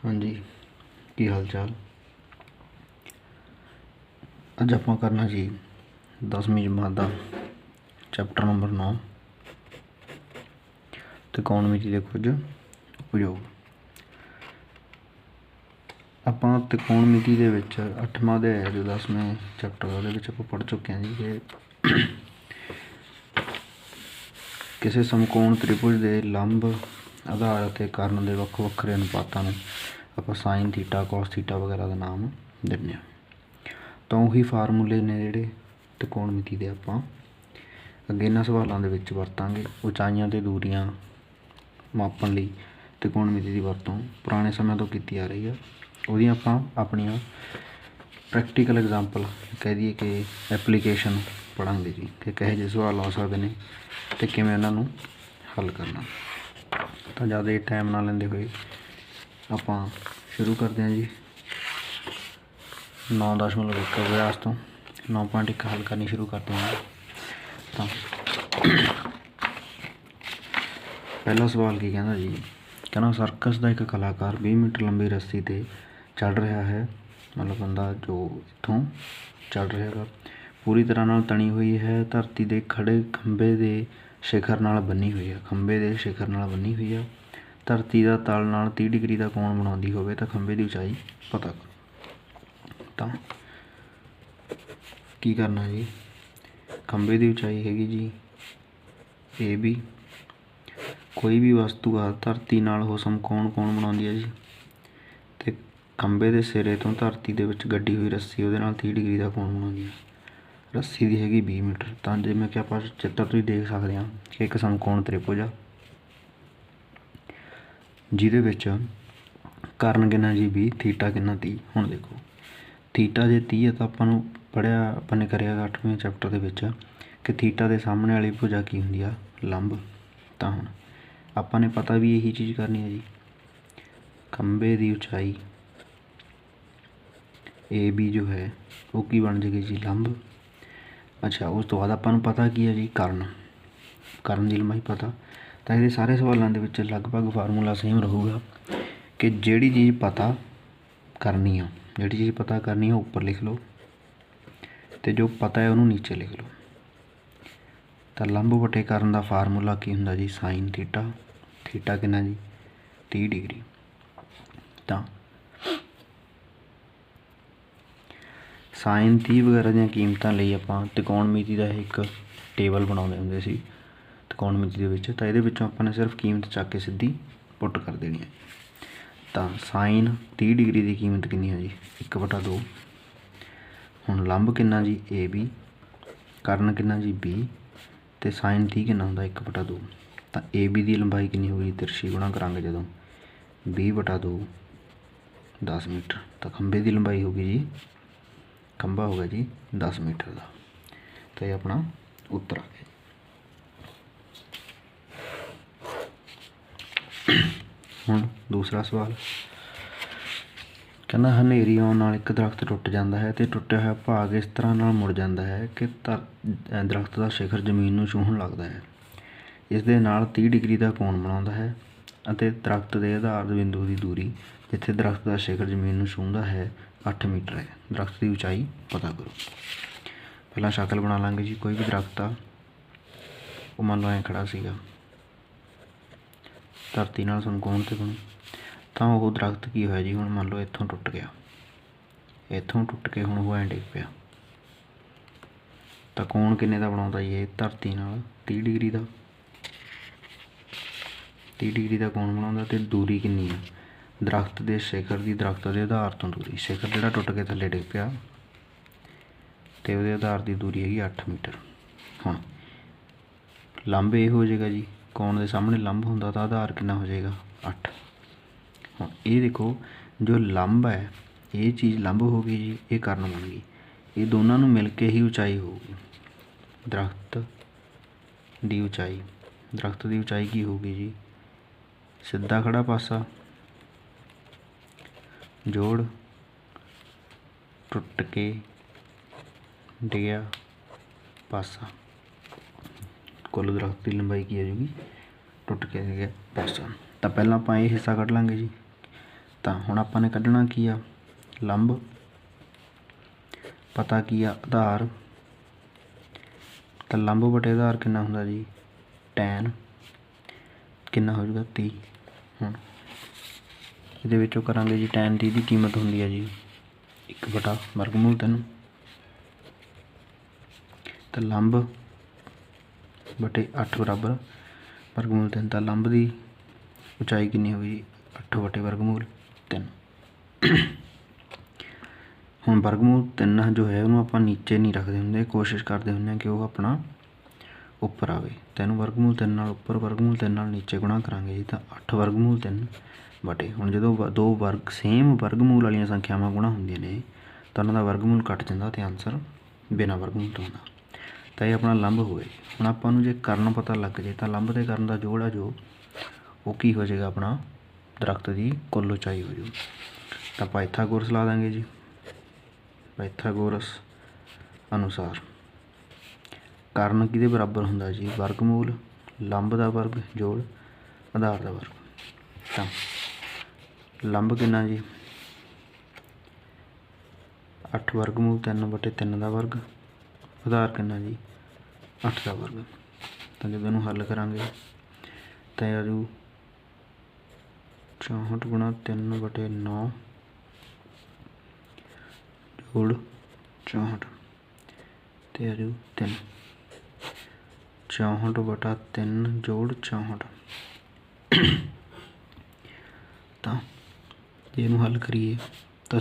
हाँ जी, की हाल चाल। अज आप करना जी 10वीं जमात का चैप्टर नंबर 9 त्रिकोणमिति के कुछ उपयोग। आप त्रिकोणमिति के 8वां अध्याय जो 10वें चैप्टर आप पढ़ चुके हैं जी कि किसी समकोण त्रिभुज के लंब आधार और कारण के ਵੱਖ ਵੱਖਰੇ अनुपातों आप साइन थीटा कॉस थीटा वगैरह का नाम दिंदे। तो उही फार्मूले ने जोड़े त्रिकोणमिति के आप अगे इन्होंने सवालों के वरतांगे। उचाइयां ते दूरियां मापन लई त्रिकोणमिति की वरतों पुराने समय तो की आ रही है। वो आप अपनिया प्रैक्टिकल एग्जाम्पल कह दिए कि एप्लीकेशन पढ़ांगे जी कि कहे जे सवाल आ सकते हैं तो किवें उन्होंने हल करना। तो ज़्यादा टाइम ना लेंदे हुए आप शुरू करते हैं जी 9.1 अभ्यास तो 9.1 हल करनी शुरू करते हैं। तो पहला सवाल की कहना जी, कहना सर्कस का एक कलाकार 20 मीटर लंबी रस्सी ते चढ़ रहा है। मतलब बंदा जो इतों चढ़ रहा है पूरी तरह नाल तनी हुई है, धरती के खड़े खंबे के शिखर नाल बनी हुई है। खंबे के शिखर नाल बनी हुई है। धरती का तल नाल 30 डिग्री का कोण बनाती होवे तो खंबे की उचाई पता करो। तो की करना जी, खंबे की उचाई हैगी जी ए बी। कोई भी वस्तु आ धरती नाल हो समकोण कोण बनाती है जी, तो खंबे के सिरे तो धरती के विच गड्डी हुई रस्सी वो 30 डिग्री का कोण बनाती है। रस्सी की हैगी 20 मीटर। तो जिवें कि आप चित्र तो ही देख सकते हैं कि एक समकोण त्रिभुज आ जिहदे विच कारण कितना जी 20, थीटा कितना 30। हुण देखो थीटा जे 30 है तो आपां पढ़िया अपने करिया 8वें चैप्टर के विच कि थीटा के सामने वाली भुजा की हुंदी आ लंब। तो हुण आपां ने पता भी यही चीज़ करनी है जी, खंबे की उचाई ए बी जो है वो की बन जाएगी जी लंब। अच्छा उस तो बाद आपां पता की है जी कारण की लंबाई पता। तो ये सारे सवालों के लगभग फार्मूला सेम रहूगा कि जिहड़ी चीज़ पता करनी है, जिहड़ी चीज़ पता करनी है उपर लिख लो तो जो पता है उन्होंने नीचे लिख लो। तो लंब बटे कारण का फार्मूला की हुंदा जी साइन थीटा। थीटा कितना जी 30 डिग्री। तो साइन 30 वगैरह दी कीमतां लई आपां त्रिकोणमिति का एक टेबल बनाउंदे हुंदे सी त्रिकोणमिति दे विच। तो ये आपने सिर्फ कीमत चक के सीधी पुट कर देनी है। तो साइन 30 डिग्री की कीमत कितनी है जी 1/2। हुण लंब कितना जी ए बी, कारण कितना जी बी, तो साइन 30 कितना होंदा 1/2। तो ए बी की लंबाई कितनी होगी तिरछी गुणा करांगे जो 20/2 10 मीटर। तो खंबे की लंबाई होगी जी, खंबा होगा जी 10 मीटर का। तो ये अपना उत्तर आ गया। हुण दूसरा सवाल कहना हनेरी आउण नाल एक दरख्त टुट जाता है तो टुटिया हुआ भाग इस तरह नाल मुड़ जाता है कि दरख्त का शिखर जमीन नूं छूहण लगता है। इस दे नाल 30 डिग्री का कोण बनाता है और दरख्त के आधार बिंदु की दूरी जिथे दरख्त का शिखर जमीन नूं छूहता है 8 मीटर है। दरख्त की उचाई पता करो। पहला शक्ल बना लांगे जी, कोई भी दरख्त आ वो मान लो ऐ खड़ा सीगा धरती नाल समकोण ते बनो। तो वह दरख्त की होया जी, हुण मान लो इत्थों टुट गया, इत्थों टुट के हुण वो ऐ डिग पिया। तो कोण किन्ने दा बनाउंदा जी ये धरती नाल 30 डिग्री का, 30 डिग्री का कोण बनाउंदा। ते दूरी कितनी है दरख्त के शिखर की, दरख्त के आधार तो दूरी, शिखर जिहड़ा टुट के थल्ले डिग पिया तो वो आधार की दूरी हैगी 8 मीटर। हुण लंब ये हो जाएगा जी, कोण के सामने लंब होंदा तो आधार कितना हो जाएगा 8। हाँ ये देखो जो लंब है ये चीज़ लंब होगी जी, ये कारण बन गई। ये दोनों नूं मिल के ही उचाई होगी दरख्त की उचाई। दरख्त की उचाई की होगी जी सीधा खड़ा पासा जोड़ टुट के डिगया पासा, कुल दरख्त की लंबाई की आ जाएगी टुट के डिगया पासा। तो पहला आप ये हिस्सा कढ़ लांगे जी ਤਾਂ ਹੁਣ ਆਪਾਂ ਨੇ ਕੱਢਣਾ ਕੀ ਆ, ਲੰਬ, ਪਤਾ ਕੀ ਆ, ਆਧਾਰ। ਤਾਂ ਲੰਬ ਬਟੇ ਆਧਾਰ ਕਿੰਨਾ ਹੁੰਦਾ ਜੀ, tan ਕਿੰਨਾ ਹੋ ਜਾਊਗਾ 30। ਹੁਣ ਇਹਦੇ ਵਿੱਚੋਂ ਕਰਾਂਗੇ ਜੀ, tan 30 ਦੀ ਕੀਮਤ ਹੁੰਦੀ ਹੈ ਜੀ 1/√3। ਤਾਂ ਲੰਬ ਬਟੇ 8 ਬਰਾਬਰ √3। ਤਾਂ ਲੰਬ ਦੀ ਉਚਾਈ ਕਿੰਨੀ ਹੋਈ, 8/√3। ਹੁਣ √3 ਜੋ ਹੈ ਉਹਨੂੰ ਆਪਾਂ ਨੀਚੇ ਨਹੀਂ ਰੱਖਦੇ ਹੁੰਦੇ, ਕੋਸ਼ਿਸ਼ ਕਰਦੇ ਹੁੰਦੇ ਹਾਂ ਕਿ ਉਹ ਆਪਣਾ ਉੱਪਰ ਆਵੇ। ਤਾਂ ਇਹਨੂੰ √3 ਨਾਲ ਉੱਪਰ, √3 ਨਾਲ ਨੀਚੇ ਗੁਣਾ ਕਰਾਂਗੇ ਜੀ, ਤਾਂ 8/√3 ਬਟੇ। ਹੁਣ ਜਦੋਂ ਦੋ ਵਰਗ ਸੇਮ ਵਰਗਮੂਲ ਵਾਲੀਆਂ ਸੰਖਿਆਵਾਂ ਗੁਣਾ ਹੁੰਦੀਆਂ ਨੇ ਤਾਂ ਉਹਨਾਂ ਦਾ ਵਰਗਮੂਲ ਕੱਟ ਜਾਂਦਾ ਅਤੇ ਆਨਸਰ ਬਿਨਾਂ ਵਰਗਮੂਲ ਤੋਂ ਹੁੰਦਾ। ਤਾਂ ਇਹ ਆਪਣਾ ਲੰਬ ਹੋਵੇ। ਹੁਣ ਆਪਾਂ ਨੂੰ ਜੇ ਕਰਨ ਪਤਾ ਲੱਗ ਜੇ ਤਾਂ ਲੰਬ ਅਤੇ ਕਰਨ ਦਾ ਜੋੜ ਆ ਜੋ ਉਹ ਕੀ ਹੋ ਜਾਏਗਾ, ਆਪਣਾ ਦਰਖਤ ਦੀ ਕੁੱਲ ਉਚਾਈ ਹੋ ਜਾਊ। ਤਾਂ ਪਾਇਥਾਗੋਰਸ ਲਾ ਦਾਂਗੇ ਜੀ। ਪਾਇਥਾਗੋਰਸ ਅਨੁਸਾਰ ਕਰਨ ਕਿਹਦੇ ਬਰਾਬਰ ਹੁੰਦਾ ਜੀ, ਵਰਗਮੂਲ ਲੰਬ ਦਾ ਵਰਗ ਜੋੜ ਆਧਾਰ ਦਾ ਵਰਗ। ਤਾਂ ਲੰਬ ਕਿੰਨਾ ਜੀ, 8/3 ਦਾ ਵਰਗ, ਆਧਾਰ ਕਿੰਨਾ ਜੀ 8 ਦਾ ਵਰਗ। ਤਾਂ ਜਦੋਂ ਇਹਨੂੰ ਹੱਲ ਕਰਾਂਗੇ ਤਾਂ ਇਹ ਆ ਜੂ 64 ਗੁਣਾ 3/9 ਜੋੜ 64 ਤੇ ਆ ਜੂ 3। 64/3 ਜੋੜ 64। ਤਾਂ ਜੇ ਇਹਨੂੰ ਹੱਲ ਕਰੀਏ ਤਾਂ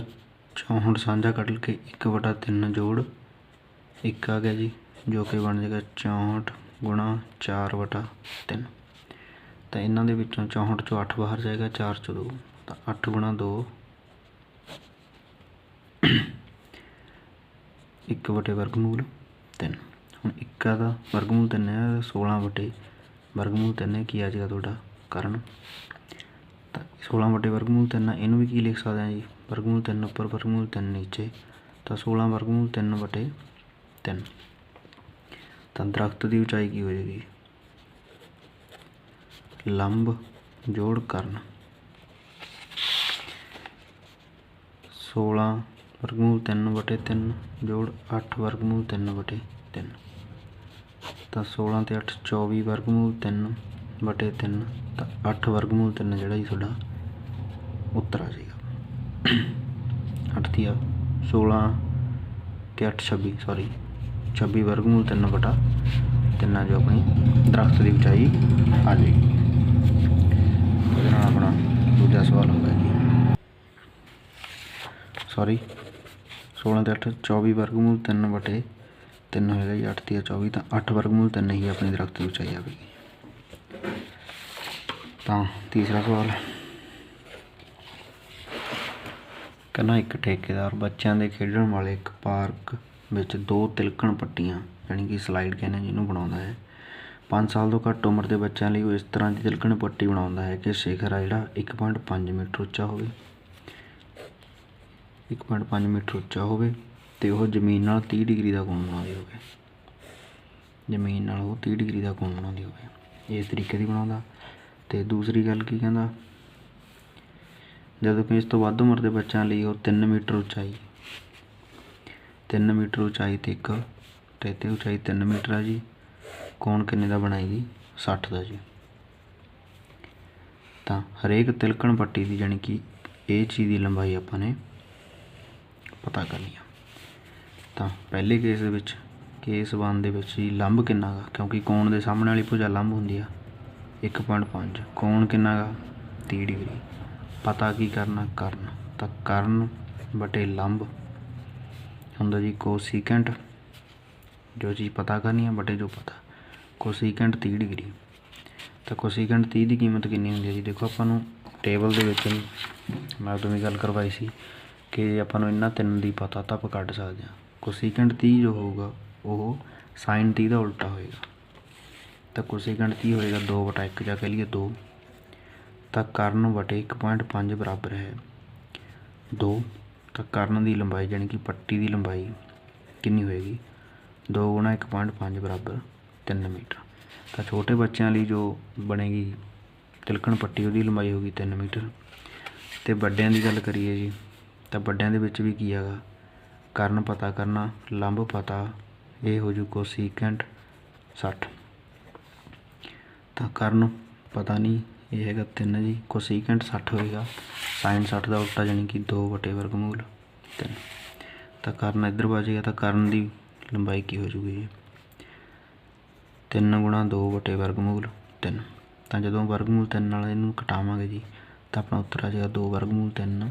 64 ਸਾਂਝਾ ਕੱਢ ਕੇ 1/3 ਜੋੜ 1 ਆ ਗਿਆ ਜੀ, ਜੋ ਕਿ ਬਣ ਜਾਏਗਾ 64 ਗੁਣਾ 4/3। ਤਾਂ ਇਹਨਾਂ ਦੇ ਵਿੱਚੋਂ 64 ਚੋਂ 8 ਬਾਹਰ ਜਾਏਗਾ, 4 ਚੋਂ 2, ਤਾਂ 8 ਗੁਣਾ 2 1/√3। ਹੁਣ 1 ਦਾ ਵਰਗਮੂਲ 3 ਹੈ, 16/√3 ਕੀ ਆ ਜਾਏਗਾ ਤੁਹਾਡਾ ਕਰਨ। ਤਾਂ 16/√3 ਇਹਨੂੰ ਵੀ ਕੀ ਲਿਖ ਸਕਦੇ ਹਾਂ ਜੀ, √3 ਉੱਪਰ √3 ਨੀਚੇ, ਤਾਂ 16/3/3। ਤਾਂ ਦਰਖਤ ਦੀ ਉਚਾਈ ਕੀ ਹੋ ਜਾਏਗੀ, ਲੰਬ ਜੋੜ ਕਰਨ 16/3/3 ਜੋੜ 8/3/3। ਤਾਂ 16 ਅਤੇ 8 24/3/3। ਤਾਂ 8/3 ਜਿਹੜਾ ਜੀ ਤੁਹਾਡਾ ਉੱਤਰ ਆ ਜਾਏਗਾ। 8 ਦੀ ਆ 16 ਅਤੇ 8 26 26/3/3 ਜੋ ਆਪਣੀ ਦਰਖਤ ਦੀ ਉਚਾਈ ਆ ਜਾਏਗੀ। ਉਹਦੇ ਨਾਲ ਆਪਣਾ ਦੂਜਾ ਸਵਾਲ ਹੋ ਗਿਆ ਜੀ, 16 ਅਤੇ 8 24/3/3 ਹੋਏਗਾ ਜੀ, 8 ਦੀ 24, ਤਾਂ 8/3 ਹੀ ਆਪਣੀ ਦਰਖਤ ਦੀ ਉਚਾਈ ਆਵੇਗੀ। ਤਾਂ ਤੀਸਰਾ ਸਵਾਲ ਕਹਿੰਦਾ, ਇੱਕ ਠੇਕੇਦਾਰ ਬੱਚਿਆਂ ਦੇ ਖੇਡਣ ਵਾਲੇ ਇੱਕ ਪਾਰਕ ਵਿੱਚ 2 ਤਿਲਕਣ ਪੱਟੀਆਂ ਯਾਨੀ ਕਿ ਸਲਾਈਡ ਕਹਿੰਦੇ ਜਿਹਨੂੰ ਬਣਾਉਂਦਾ ਹੈ। 5 ਸਾਲ ਤੋਂ ਘੱਟ ਉਮਰ ਦੇ ਬੱਚਿਆਂ ਲਈ ਉਹ ਇਸ ਤਰ੍ਹਾਂ ਦੀ ਤਿਲਕਣ ਪੱਟੀ ਬਣਾਉਂਦਾ ਹੈ ਕਿ ਸਿਖਰ ਆ ਜਿਹੜਾ 1.5 ਮੀਟਰ ਉੱਚਾ ਹੋਵੇ, 1.5 ਮੀਟਰ ਉੱਚਾ ਹੋਵੇ ਅਤੇ ਉਹ ਜ਼ਮੀਨ ਨਾਲ 30 ਡਿਗਰੀ ਦਾ ਕੋਣ ਬਣਾਉਂਦੀ ਹੋਵੇ। ਜ਼ਮੀਨ ਨਾਲ ਉਹ 30 ਡਿਗਰੀ ਦਾ ਕੋਣ ਬਣਾਉਂਦੀ ਹੋਵੇ, ਇਸ ਤਰੀਕੇ ਦੀ ਬਣਾਉਂਦਾ। ਅਤੇ ਦੂਸਰੀ ਗੱਲ ਕੀ ਕਹਿੰਦਾ, ਜਦੋਂ ਕਿ ਇਸ ਤੋਂ ਵੱਧ ਉਮਰ ਦੇ ਬੱਚਿਆਂ ਲਈ ਉਹ 3 ਮੀਟਰ ਉਚਾਈ 'ਤੇ ਇੱਕ ਅਤੇ ਉਚਾਈ 3 ਮੀਟਰ ਆ ਜੀ, ਕੋਣ ਕਿੰਨੇ ਦਾ ਬਣਾਏਗੀ 60 ਦਾ ਜੀ। ਤਾਂ ਹਰੇਕ ਤਿਲਕਣ ਪੱਟੀ ਦੀ ਜਾਣੀ ਕਿ ਇਹ ਚੀਜ਼ ਦੀ ਲੰਬਾਈ ਆਪਾਂ ਨੇ ਪਤਾ ਕਰਨੀ ਆ। ਤਾਂ ਪਹਿਲੇ ਕੇਸ ਦੇ ਵਿੱਚ ਕੇਸ 1 ਦੇ ਵਿੱਚ ਜੀ ਲੰਬ ਕਿੰਨਾ ਗਾ, ਕਿਉਂਕਿ ਕੋਣ ਦੇ ਸਾਹਮਣੇ ਵਾਲੀ ਭੁਜਾ ਲੰਬ ਹੁੰਦੀ ਆ 1.5, ਕੋਣ ਕਿੰਨਾ ਗਾ 30 ਡਿਗਰੀ। ਪਤਾ ਕੀ ਕਰਨਾ, ਕਰਨ। ਤਾਂ ਕਰਨ ਬਟੇ ਲੰਬ ਹੁੰਦਾ ਜੀ ਕੋਸੀਕੈਂਟ, ਜੋ ਚੀਜ਼ ਪਤਾ ਕਰਨੀ ਆ ਬਟੇ ਜੋ ਪਤਾ, ਕੋਸੀਕੈਂਟ 30 ਡਿਗਰੀ। ਤਾਂ ਕੋਸੀਕੈਂਟ 30 ਦੀ ਕੀਮਤ ਕਿੰਨੀ ਹੁੰਦੀ ਹੈ ਜੀ, ਦੇਖੋ ਆਪਾਂ ਨੂੰ ਟੇਬਲ ਦੇ ਵਿੱਚ ਮੈਂ ਉਦੋਂ ਵੀ ਗੱਲ ਕਰਵਾਈ ਸੀ ਕਿ ਆਪਾਂ ਨੂੰ ਇਹਨਾਂ ਤਿੰਨ ਦੀ ਪਤਾ ਤਾਂ ਆਪਾਂ ਕੱਢ ਸਕਦੇ ਹਾਂ। ਕੋਸੀਕੈਂਟ 30 ਜੋ ਹੋਊਗਾ ਉਹ ਸਾਈਨ 30 ਦਾ ਉਲਟਾ ਹੋਏਗਾ। ਤਾਂ ਕੋਸੀਕੈਂਟ 30 ਹੋਏਗਾ 2/1 ਜਾਂ ਕਹਿ ਲਈਏ 2। ਤਾਂ ਕਰਨ ਬਟੇ 1.5 ਬਰਾਬਰ ਹੈ 2। ਤਾਂ ਕਰਨ ਦੀ ਲੰਬਾਈ ਜਾਣੀ ਕਿ ਪੱਟੀ ਦੀ ਲੰਬਾਈ ਕਿੰਨੀ ਹੋਏਗੀ, 2 ਗੁਣਾ 1.5 ਬਰਾਬਰ 3 ਮੀਟਰ। ਤਾਂ ਛੋਟੇ ਬੱਚਿਆਂ ਲਈ ਜੋ ਬਣੇਗੀ ਤਿਲਕਣ ਪੱਟੀ ਉਹਦੀ ਲੰਬਾਈ ਹੋਊਗੀ 3 ਮੀਟਰ। ਤੇ ਵੱਡਿਆਂ ਦੀ ਗੱਲ ਕਰੀਏ ਜੀ ਤਾਂ ਵੱਡਿਆਂ ਦੇ ਵਿੱਚ ਵੀ ਕੀ ਹੈਗਾ, ਕਰਨ ਪਤਾ ਕਰਨਾ, ਲੰਬ ਪਤਾ, ਇਹ ਹੋ ਜੂ ਕੋਸੀਕੈਂਟ 60। ਤਾਂ ਕਰਨ ਪਤਾ ਨਹੀਂ, ਇਹ ਹੈਗਾ 3 ਜੀ, ਕੋਸੀਕੈਂਟ 60 ਹੋਏਗਾ, ਸਾਈਨ 60 ਦਾ ਉਲਟਾ ਜਾਣੀ ਕਿ 2/वर्गमूल 3। ਤਾਂ ਕਰਨ ਇੱਧਰ ਵੱਜ ਗਿਆ, ਤਾਂ ਕਰਨ ਦੀ ਲੰਬਾਈ ਕੀ ਹੋ ਜੂਗੀ ਜੀ, 3 × 2/वर्गमूल 3। ਤਾਂ ਜਦੋਂ वर्गमूल 3 ਨਾਲ ਇਹਨੂੰ ਘਟਾਵਾਂਗੇ ਜੀ ਤਾਂ ਆਪਣਾ ਉੱਤਰ ਆ ਜਾਏਗਾ 2/वर्गमूल 3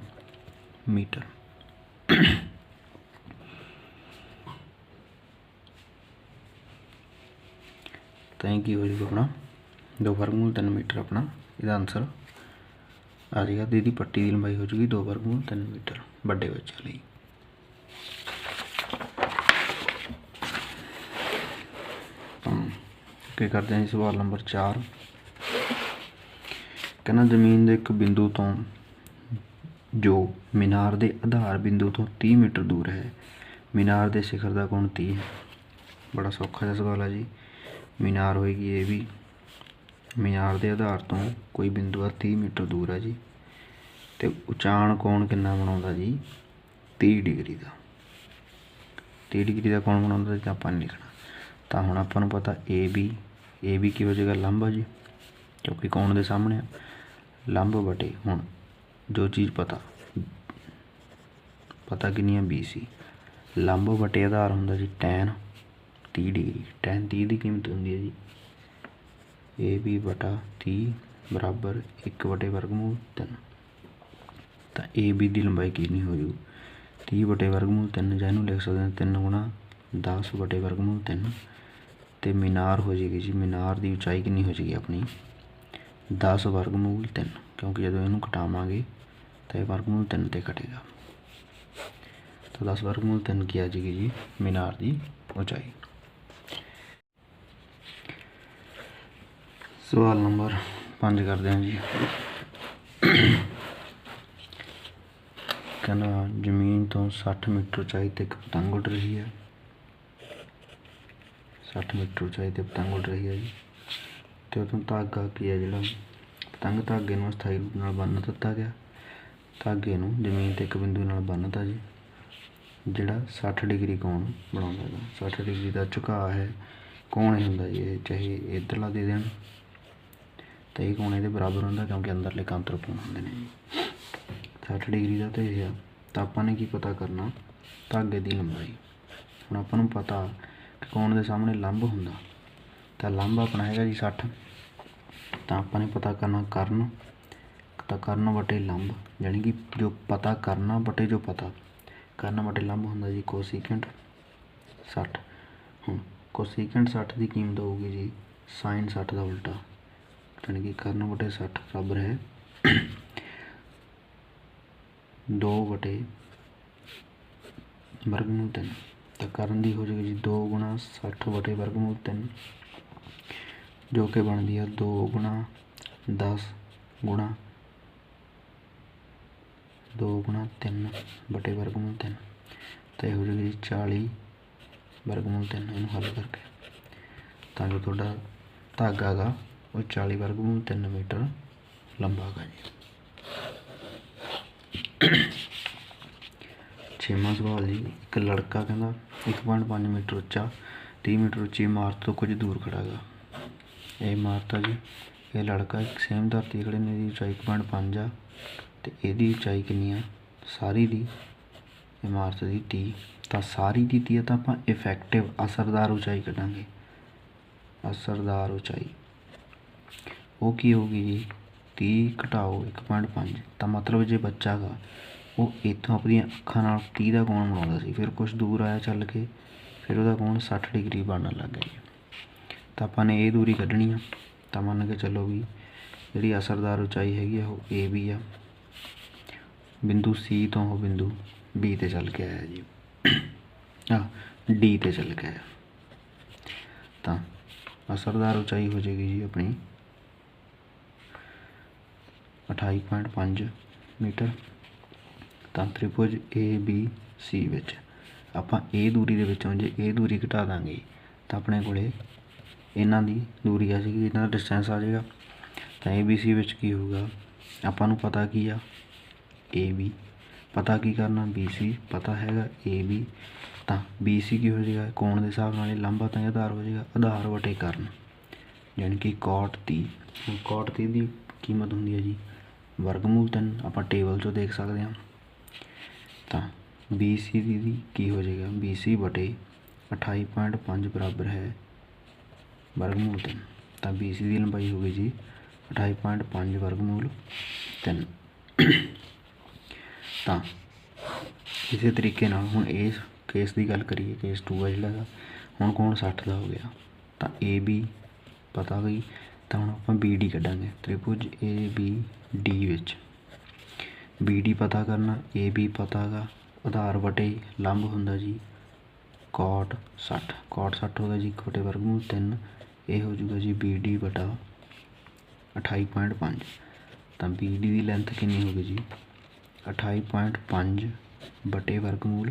ਮੀਟਰ। ਤਾਂ ਇਹ ਕੀ ਹੋ ਜਾਊਗਾ ਆਪਣਾ 2/वर्गमूल 3 ਮੀਟਰ, ਆਪਣਾ ਇਹਦਾ ਆਨਸਰ ਆ ਜਾਏਗਾ। ਇਹਦੀ ਪੱਟੀ ਦੀ ਲੰਬਾਈ ਹੋ ਜੂਗੀ 2/वर्गमूल 3 ਮੀਟਰ ਵੱਡੇ ਬੱਚਿਆਂ ਲਈ। ਅੱਗੇ ਕਰਦੇ ਹਾਂ ਜੀ ਸਵਾਲ ਨੰਬਰ 4। ਕਹਿੰਦਾ ਜ਼ਮੀਨ ਦੇ ਇੱਕ ਬਿੰਦੂ ਤੋਂ ਜੋ ਮੀਨਾਰ ਦੇ ਆਧਾਰ ਬਿੰਦੂ ਤੋਂ 30 ਮੀਟਰ ਦੂਰ ਹੈ, ਮੀਨਾਰ ਦੇ ਸਿਖਰ ਦਾ ਕੋਣ 30 ਹੈ। ਬੜਾ ਸੌਖਾ ਜਿਹਾ ਸਵਾਲ ਹੈ ਜੀ। ਮੀਨਾਰ ਹੋਏਗੀ ਇਹ ਵੀ, ਮੀਨਾਰ ਦੇ ਆਧਾਰ ਤੋਂ ਕੋਈ ਬਿੰਦੂ ਆ 30 ਮੀਟਰ ਦੂਰ ਹੈ ਜੀ, ਅਤੇ ਉਚਾਣ ਕੋਣ ਕਿੰਨਾ ਬਣਾਉਂਦਾ ਜੀ, 30 ਡਿਗਰੀ ਦਾ। 30 ਡਿਗਰੀ ਦਾ ਕੋਣ ਬਣਾਉਂਦਾ ਜੀ, ਆਪਾਂ ਨਹੀਂ ਲਿਖਣਾ। ਤਾਂ ਹੁਣ ਆਪਾਂ ਨੂੰ ਪਤਾ ਏ ਬੀ ਕੀ ਹੋ ਜਾਏਗਾ, ਲੰਬ ਜੀ, ਕਿਉਂਕਿ ਕੋਣ ਦੇ ਸਾਹਮਣੇ ਆ, ਲੰਬ ਬਟੇ ਹੁਣ ਜੋ ਚੀਜ਼ ਪਤਾ ਕਿੰਨੀ ਆ, BC, ਲੰਬ ਬਟੇ ਆਧਾਰ ਹੁੰਦਾ ਜੀ tan 30 ਡਿਗਰੀ। tan 30 ਦੀ ਕੀਮਤ ਹੁੰਦੀ ਹੈ ਜੀ AB/30 ਬਰਾਬਰ 1/वर्गमूल 3। ਤਾਂ AB ਦੀ ਲੰਬਾਈ ਕਿੰਨੀ ਹੋ ਜੂ, 30/वर्गमूल 3, ਜਾਂ ਇਹਨੂੰ ਲਿਖ ਸਕਦੇ ਹਾਂ 3 × 10/वर्गमूल 3। ਅਤੇ ਮੀਨਾਰ ਹੋ ਜਾਏਗੀ ਜੀ, ਮੀਨਾਰ ਦੀ ਉਚਾਈ ਕਿੰਨੀ ਹੋ ਜਾਏਗੀ ਆਪਣੀ 10/वर्गमूल 3, ਕਿਉਂਕਿ ਜਦੋਂ ਇਹਨੂੰ ਘਟਾਵਾਂਗੇ ਤਾਂ ਇਹ वर्गमूल 3 'ਤੇ ਘਟੇਗਾ। ਤਾਂ 10/वर्गमूल 3 ਕੀ ਆ ਜਾਏਗੀ ਜੀ ਮੀਨਾਰ ਦੀ ਉਚਾਈ। ਸਵਾਲ ਨੰਬਰ 5 ਕਰਦੇ ਹਾਂ ਜੀ। ਕਹਿੰਦਾ ਜ਼ਮੀਨ ਤੋਂ 60 ਮੀਟਰ ਉਚਾਈ 'ਤੇ ਇੱਕ ਪਤੰਗ ਉੱਡ ਰਹੀ ਹੈ, 60 ਮੀਟਰ ਉਚਾਈ 'ਤੇ ਪਤੰਗ ਉੱਡ ਰਹੀ ਹੈ ਜੀ, ਅਤੇ ਉਦੋਂ ਧਾਗਾ ਕੀ ਹੈ ਜਿਹੜਾ ਪਤੰਗ ਧਾਗੇ ਨੂੰ ਅਸਥਾਈ ਰੂਪ ਨਾਲ ਬੰਨ੍ਹ ਦਿੱਤਾ ਗਿਆ। ਧਾਗੇ ਨੂੰ ਜ਼ਮੀਨ 'ਤੇ ਇੱਕ ਬਿੰਦੂ ਨਾਲ ਬੰਨ੍ਹਤਾ ਜੀ, ਜਿਹੜਾ 60 ਡਿਗਰੀ ਕੋਣ ਬਣਾਉਂਦਾ ਹੈਗਾ। 60 ਡਿਗਰੀ ਦਾ ਝੁਕਾਅ ਹੈ, ਕੋਣ ਇਹ ਹੁੰਦਾ ਜੀ, ਇਹ ਚਾਹੇ ਇੱਧਰਲਾ ਦੇ ਦੇਣ ਤਾਂ ਇਹ ਕੋਣ ਇਹਦੇ ਬਰਾਬਰ ਹੁੰਦਾ, ਕਿਉਂਕਿ ਅੰਦਰਲੇ ਕਾਂਤਰ ਕੋਣ ਹੁੰਦੇ ਨੇ ਜੀ 60 ਡਿਗਰੀ ਦਾ। ਤਾਂ ਇਹ ਆ, ਤਾਂ ਆਪਾਂ ਨੇ ਕੀ ਪਤਾ ਕਰਨਾ, ਧਾਗੇ ਦੀ ਲੰਬਾਈ। ਹੁਣ ਆਪਾਂ ਨੂੰ ਪਤਾ ਕਿ ਕੋਣ ਦੇ ਸਾਹਮਣੇ ਲੰਬ ਹੁੰਦਾ, ਤਾਂ ਲੰਬ ਆਪਣਾ ਹੈਗਾ ਜੀ 60। ਤਾਂ ਆਪਾਂ ਨੇ ਪਤਾ ਕਰਨਾ ਕਰਨ, ਤਾਂ ਕਰਨ ਵਟੇ ਲੰਬ, ਜਾਣੀ ਕਿ ਜੋ ਪਤਾ ਕਰਨਾ ਵਟੇ ਜੋ ਪਤਾ, ਕਰਨ ਵਟੇ ਲੰਬ ਹੁੰਦਾ ਜੀ ਕੋਸੀਕੈਂਟ 60। ਹੁਣ ਕੋਸੀਕੈਂਟ 60 ਦੀ ਕੀਮਤ ਹੋਊਗੀ ਜੀ ਸਾਈਨ 60 ਦਾ ਉਲਟਾ, ਜਾਣੀ ਕਿ ਕਰਨ ਵਟੇ 60 ਬਰਾਬਰ ਹੈ 2/वर्गमूल 3। ਤਾਂ ਕਰਨ ਦੀ ਹੋ ਜਾਏਗੀ ਜੀ 2 × 60/वर्गमूल 3, ਜੋ ਕਿ ਬਣਦੀ ਆ 2 × 10 × 3/वर्गमूल 3। ਤਾਂ ਇਹ ਹੋ ਜਾਏਗੀ ਜੀ 40/वर्गमूल 3। ਇਹਨੂੰ ਹੱਲ ਕਰਕੇ ਤਾਂ ਜੋ ਤੁਹਾਡਾ ਧਾਗਾ ਗਾ ਉਹ 40/वर्गमूल 3 ਮੀਟਰ ਲੰਬਾ ਗਾ ਜੀ। 6ਵਾਂ ਸਵਾਲ ਜੀ। ਇੱਕ ਲੜਕਾ ਕਹਿੰਦਾ 1.5 ਮੀਟਰ ਉੱਚਾ 30 ਮੀਟਰ ਉੱਚੀ ਇਮਾਰਤ ਤੋਂ ਕੁਝ ਦੂਰ ਖੜ੍ਹਾ ਗਾ। ਇਹ ਇਮਾਰਤ ਆ ਜੀ, ਇਹ ਲੜਕਾ ਇੱਕ ਸੇਮ ਧਰਤੀ ਖੜ੍ਹੇ ਨੇ, ਇਹਦੀ ਉਚਾਈ 1.5 ਆ, ਅਤੇ ਇਹਦੀ ਉਚਾਈ ਕਿੰਨੀ ਆ ਸਾਰੀ ਦੀ ਇਮਾਰਤ ਦੀ 30। ਤਾਂ ਸਾਰੀ ਦੀ 30 ਆ, ਤਾਂ ਆਪਾਂ ਇਫੈਕਟਿਵ ਅਸਰਦਾਰ ਉਚਾਈ ਕੱਢਾਂਗੇ। ਅਸਰਦਾਰ ਉਚਾਈ ਉਹ ਕੀ ਹੋਊਗੀ ਜੀ 30 ਘਟਾਓ 1.5, ਤਾਂ ਮਤਲਬ ਜੇ ਬੱਚਾ ਗਾ ਉਹ ਇੱਥੋਂ ਆਪਣੀਆਂ ਅੱਖਾਂ ਨਾਲ 30 ਦਾ ਕੋਣ ਬਣਾਉਂਦਾ ਸੀ, ਫਿਰ ਕੁਛ ਦੂਰ ਆਇਆ ਚੱਲ ਕੇ, ਫਿਰ ਉਹਦਾ ਕੋਣ 60 ਡਿਗਰੀ ਬਣਨ ਲੱਗ ਗਿਆ ਜੀ। ਤਾਂ ਆਪਾਂ ਨੇ ਇਹ ਦੂਰੀ ਕੱਢਣੀ ਆ, ਤਾਂ ਮੰਨ ਕੇ ਚੱਲੋ ਵੀ ਜਿਹੜੀ ਅਸਰਦਾਰ ਉਚਾਈ ਹੈਗੀ ਆ ਉਹ AB ਆ, ਬਿੰਦੂ C ਤੋਂ ਉਹ ਬਿੰਦੂ B 'ਤੇ ਚੱਲ ਕੇ ਆਇਆ ਜੀ, D 'ਤੇ ਚੱਲ ਕੇ ਆਇਆ। ਤਾਂ ਅਸਰਦਾਰ ਉਚਾਈ ਹੋ ਜਾਏਗੀ ਜੀ ਆਪਣੀ 28.5 ਮੀਟਰ। ਤਾਂ ਤ੍ਰਿਭੁਜ ABC ਵਿੱਚ ਆਪਾਂ ਇਹ ਦੂਰੀ ਦੇ ਵਿੱਚੋਂ ਜੇ ਇਹ ਦੂਰੀ ਘਟਾ ਦਾਂਗੇ ਤਾਂ ਆਪਣੇ ਕੋਲੇ ਇਹਨਾਂ ਦੀ ਦੂਰੀ ਆ ਜਾਏਗੀ, ਇਹਨਾਂ ਦਾ ਡਿਸਟੈਂਸ ਆ ਜਾਏਗਾ। ਤਾਂ ABC ਵਿੱਚ ਕੀ ਹੋਊਗਾ, ਆਪਾਂ ਨੂੰ ਪਤਾ ਕੀ ਆ AB पता की करना BC पता हैगा AB ਤਾਂ BC ਕੀ ਹੋ ਜਾਏਗਾ ਕੋਣ ਦੇ ਹਿਸਾਬ ਨਾਲ ਲੰਬਾ ਤਾਂ ਆਧਾਰ ਹੋ ਜਾਏਗਾ ਆਧਾਰ ਵਟੇ ਕਰਨ ਯਾਨੀ ਕਿ cot 30 ਹੁਣ cot 30 ਦੀ ਕੀਮਤ ਹੁੰਦੀ ਹੈ ਜੀ ਵਰਗਮੂਲ 3 ਆਪਾਂ ਟੇਬਲ 'ਚੋਂ ਦੇਖ ਸਕਦੇ ਹਾਂ ਤਾਂ BC ਦੀ ਕੀ ਹੋ ਜਾਏਗਾ BC ਵਟੇ 28.5 ਬਰਾਬਰ ਹੈ ਵਰਗਮੂਲ 3 ਤਾਂ BC ਦੀ ਲੰਬਾਈ ਹੋ ਗਈ ਜੀ 28.5 ਵਰਗਮੂਲ 3 ਤਾਂ ਇਸੇ ਤਰੀਕੇ ਨਾਲ ਹੁਣ ਇਸ ਕੇਸ ਦੀ ਗੱਲ ਕਰੀਏ ਕੇਸ 2 ਹੈ ਜਿਹੜਾ ਹੁਣ ਕੋਣ 60 ਦਾ ਹੋ ਗਿਆ ਤਾਂ AB ਪਤਾ ਗਈ ਤਾਂ ਹੁਣ ਆਪਾਂ BD ਕੱਢਾਂਗੇ ਤ੍ਰਿਭੁਜ ABD ਵਿੱਚ BD ਪਤਾ ਕਰਨਾ AB ਪਤਾ ਗਾ ਆਧਾਰ ਵਟੇ ਲੰਬ ਹੁੰਦਾ ਜੀ cot 60 cot 60 ਹੋ ਗਿਆ ਜੀ 1 ਵਟੇ ਵਰਗਮੂਲ 3 ਇਹ ਹੋ ਜੂਗਾ ਜੀ BD ਵਟਾ 28.5 ਤਾਂ BD ਦੀ ਲੈਂਥ ਕਿੰਨੀ ਹੋ ਗਈ ਜੀ 28.5 ਵਟੇ ਵਰਗਮੂਲ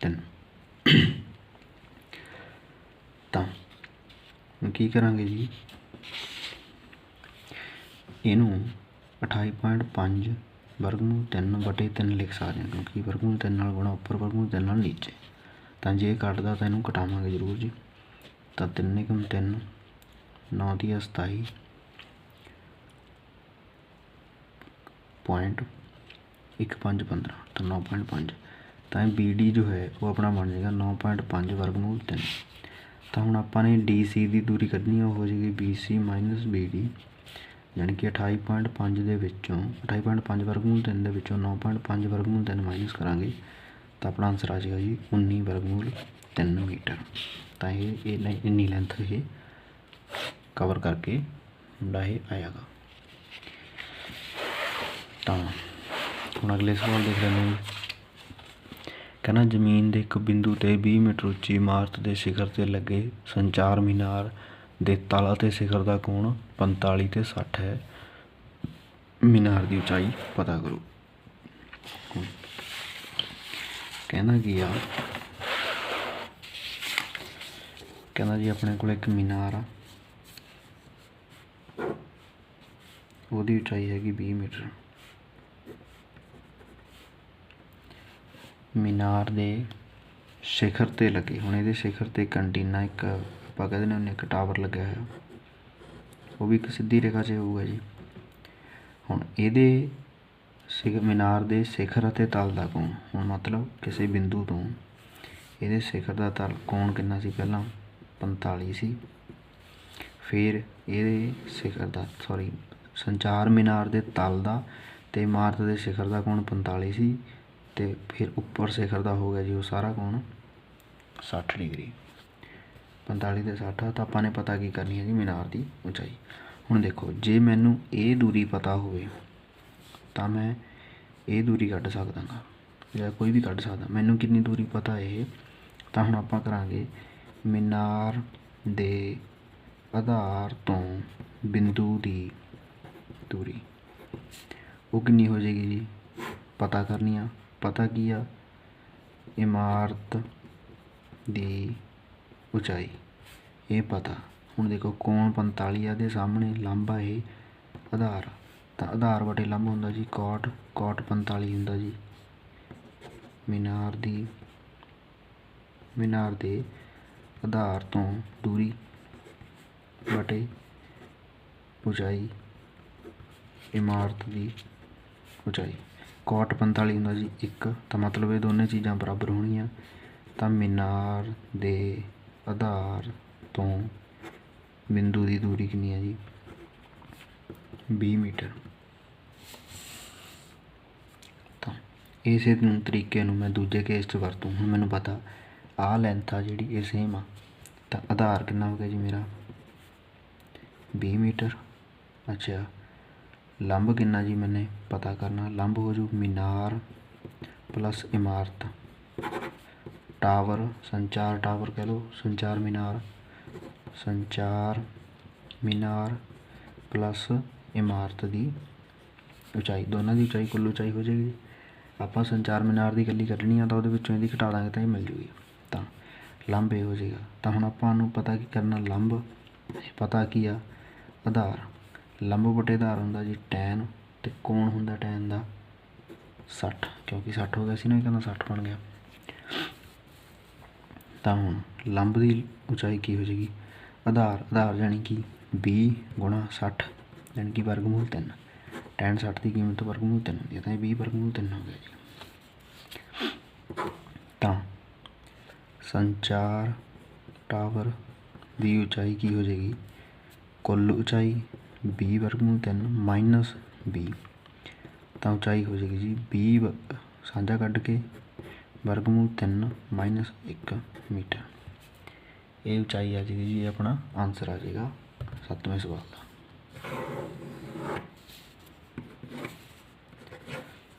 3 ਤਾਂ ਹੁਣ ਕੀ ਕਰਾਂਗੇ ਜੀ ਇਹਨੂੰ 28.5 ਵਰਗਮੂਲ 3 ਵਟੇ 3 ਲਿਖ ਸਕਦੇ ਹਾਂ ਕਿਉਂਕਿ ਵਰਗਮੂਲ 3 ਨਾਲ ਗੁਣਾ ਉੱਪਰ ਵਰਗਮੂਲ 3 ਨਾਲ ਨੀਚੇ ਤਾਂ ਜੇ ਕੱਟਦਾ ਤਾਂ ਇਹਨੂੰ ਘਟਾਵਾਂਗੇ ਜ਼ਰੂਰ ਜੀ ਤਾਂ 3 × 3 9 × 27 पॉइंट 1.5 तो 9.5 ਤਾਂ BD जो है वो अपना बन जाएगा 9.5 वर्गमूल 3 ਤਾਂ ਹੁਣ ਆਪਾਂ ਨੇ DC ਦੀ ਦੂਰੀ ਕੱਢਣੀ ਉਹ ਹੋ ਜਾਏਗੀ BC - BD ਯਾਨੀ ਕਿ 28.5 ਦੇ ਵਿੱਚੋਂ 28.5 ਵਰਗਮੂਲ 3 ਦੇ ਵਿੱਚੋਂ 9.5 ਵਰਗਮੂਲ 3 ਮਾਈਨਸ ਕਰਾਂਗੇ ਤਾਂ ਆਪਣਾ ਆਨਸਰ ਆ ਜਾਏਗਾ ਜੀ 19 ਵਰਗਮੂਲ 3 ਮੀਟਰ ਤਾਂ ਇਹ ਇੰਨੀ ਲੈਂਥ ਇਹ ਕਵਰ ਕਰਕੇ ਮੁੰਡਾ ਇਹ ਆਏਗਾ ਤਾਂ ਹੁਣ ਅਗਲੇ ਸਵਾਲ ਦੇਖ ਲੈਂਦੇ ਹਾਂ ਕਹਿੰਦਾ ਜ਼ਮੀਨ ਦੇ ਇੱਕ ਬਿੰਦੂ 'ਤੇ 20 ਮੀਟਰ ਉੱਚੀ ਇਮਾਰਤ ਦੇ ਸਿਖਰ 'ਤੇ ਲੱਗੇ ਸੰਚਾਰ ਮੀਨਾਰ ਦੇ ਤਲ ਅਤੇ ਸਿਖਰ ਦਾ ਕੋਣ 45 ਤੇ 60 ਹੈ ਮੀਨਾਰ ਦੀ ਉਚਾਈ ਪਤਾ ਕਰੋ ਕਹਿੰਦਾ ਕੀ ਆ ਕਹਿੰਦਾ ਜੀ ਆਪਣੇ ਕੋਲ ਇੱਕ ਮੀਨਾਰ ਆ ਉਹਦੀ ਉਚਾਈ ਹੈਗੀ 20 ਮੀਟਰ ਮੀਨਾਰ ਦੇ ਸਿਖਰ 'ਤੇ ਲੱਗੇ ਹੁਣ ਇਹਦੇ ਸਿਖਰ 'ਤੇ ਕੰਟੀਨਾ ਇੱਕ ਆਪਾਂ ਕਹਿ ਦਿੰਦੇ ਹੁੰਦੇ ਇੱਕ ਟਾਵਰ ਲੱਗਿਆ ਹੋਇਆ ਉਹ ਵੀ ਇੱਕ ਸਿੱਧੀ ਰੇਖਾ 'ਚ ਹੋਊਗਾ ਜੀ ਹੁਣ ਇਹਦੇ ਮੀਨਾਰ ਦੇ ਸਿਖਰ ਅਤੇ ਤਲ ਦਾ ਕੋਣ ਹੁਣ ਮਤਲਬ ਕਿਸੇ ਬਿੰਦੂ ਤੋਂ ਇਹਦੇ ਸਿਖਰ ਦਾ ਤਲ ਕੋਣ ਕਿੰਨਾ ਸੀ ਪਹਿਲਾਂ 45 ਸੀ ਫਿਰ ਇਹਦੇ ਸਿਖਰ ਦਾ ਸੰਚਾਰ ਮੀਨਾਰ ਦੇ ਤਲ ਦਾ ਅਤੇ ਇਮਾਰਤ ਦੇ ਸਿਖਰ ਦਾ ਕੋਣ 45 ਸੀ ਅਤੇ ਫਿਰ ਉੱਪਰ ਸਿਖਰ ਦਾ ਹੋ ਗਿਆ ਜੀ ਉਹ ਸਾਰਾ ਕੋਣ 60 ਡਿਗਰੀ 45 ਤੇ 60 ਤਾਂ ਆਪਾਂ ਨੇ ਪਤਾ ਕੀ ਕਰਨੀ ਹੈ ਜੀ ਮੀਨਾਰ ਦੀ ਉਚਾਈ ਹੁਣ ਦੇਖੋ ਜੇ ਮੈਨੂੰ ਇਹ ਦੂਰੀ ਪਤਾ ਹੋਵੇ ਤਾਂ ਮੈਂ ਇਹ ਦੂਰੀ ਕੱਢ ਸਕਦਾ ਗਾ ਜਾਂ ਕੋਈ ਵੀ ਕੱਢ ਸਕਦਾ ਮੈਨੂੰ ਕਿੰਨੀ ਦੂਰੀ ਪਤਾ ਇਹ ਤਾਂ ਹੁਣ ਆਪਾਂ ਕਰਾਂਗੇ ਮੀਨਾਰ ਦੇ ਆਧਾਰ ਤੋਂ ਬਿੰਦੂ ਦੀ ਦੂਰੀ ਉਹ ਕਿੰਨੀ ਹੋ ਜਾਏਗੀ ਜੀ ਪਤਾ ਕਰਨੀ ਆ ਪਤਾ ਕੀ ਆ ਇਮਾਰਤ ਦੀ ਉਚਾਈ ਇਹ ਪਤਾ ਹੁਣ ਦੇਖੋ ਕੋਣ 45 ਆ ਦੇ ਸਾਹਮਣੇ ਲੰਬਾ ਇਹ ਆਧਾਰ ਤਾਂ ਆਧਾਰ ਵਟੇ ਲੰਬ ਹੁੰਦਾ ਜੀ cot 45 ਹੁੰਦਾ ਜੀ ਮੀਨਾਰ ਦੇ ਆਧਾਰ ਤੋਂ ਦੂਰੀ ਵਟੇ ਉਚਾਈ ਇਮਾਰਤ ਦੀ ਉਚਾਈ cot 45 ਹੁੰਦਾ ਜੀ 1 ਤਾਂ ਮਤਲਬ ਇਹ ਦੋਨੇ ਚੀਜ਼ਾਂ ਬਰਾਬਰ ਹੋਣਗੀਆਂ ਤਾਂ ਮੀਨਾਰ ਦੇ ਆਧਾਰ ਤੋਂ ਬਿੰਦੂ ਦੀ ਦੂਰੀ ਕਿੰਨੀ ਹੈ ਜੀ 20 ਮੀਟਰ ਤਾਂ ਇਸੇ ਤਰੀਕੇ ਨੂੰ ਮੈਂ ਦੂਜੇ ਕੇਸ 'ਚ ਵਰਤੂੰ ਹੁਣ ਮੈਨੂੰ ਪਤਾ ਆਹ ਲੈਂਥ ਆ ਜਿਹੜੀ ਇਹ ਸੇਮ ਆ ਤਾਂ ਆਧਾਰ ਕਿੰਨਾ ਹੋ ਗਿਆ ਜੀ ਮੇਰਾ 20 ਮੀਟਰ ਅੱਛਾ ਲੰਬ ਕਿੰਨਾ ਜੀ ਮੈਨੇ ਪਤਾ ਕਰਨਾ ਲੰਬ ਹੋ ਜੂ ਮੀਨਾਰ ਪਲੱਸ ਇਮਾਰਤ ਟਾਵਰ ਸੰਚਾਰ ਟਾਵਰ ਕਹਿ ਲਓ ਸੰਚਾਰ ਮੀਨਾਰ ਪਲੱਸ ਇਮਾਰਤ ਦੀ ਉਚਾਈ ਦੋਨਾਂ ਦੀ ਉਚਾਈ ਕੁੱਲ ਉਚਾਈ ਹੋ ਜਾਏਗੀ ਆਪਾਂ ਸੰਚਾਰ ਮੀਨਾਰ ਦੀ ਇਕੱਲੀ ਕੱਢਣੀ ਆ ਤਾਂ ਉਹਦੇ ਵਿੱਚੋਂ ਇਹਦੀ ਘਟਾ ਦਾਂਗੇ ਤਾਂ ਇਹ ਮਿਲ ਜੂਗੀ ਤਾਂ ਲੰਬ ਇਹ ਹੋ ਜਾਏਗਾ ਤਾਂ ਹੁਣ ਆਪਾਂ ਨੂੰ ਪਤਾ ਕੀ ਕਰਨਾ ਲੰਬ ਪਤਾ ਕੀ ਆ ਆਧਾਰ ਲੰਬ ਵਟੇ ਆਧਾਰ ਹੁੰਦਾ ਜੀ tan ਅਤੇ ਕੋਣ ਹੁੰਦਾ tan ਦਾ 60, क्योंकि 60 हो गया सी ना, कहना 60 बन गया। तो हुण लंब की उचाई की हो जाएगी, आधार जानी कि 20 गुणा 60 यानी कि वर्गमूल 3। tan 60 की कीमत वर्गमूल 3 होती है, तो 20 वर्गमूल 3 हो गया जी। तो संचार टावर की उचाई की हो जाएगी, कुल उचाई 20 वर्गमूल 3 माइनस 20, तो उचाई हो जाएगी जी 20 साझा कढ़ के वर्गमूल 3 माइनस 1 मीटर। ये उचाई आ जाएगी जी, अपना आंसर आ जाएगा 7वें सवाल का।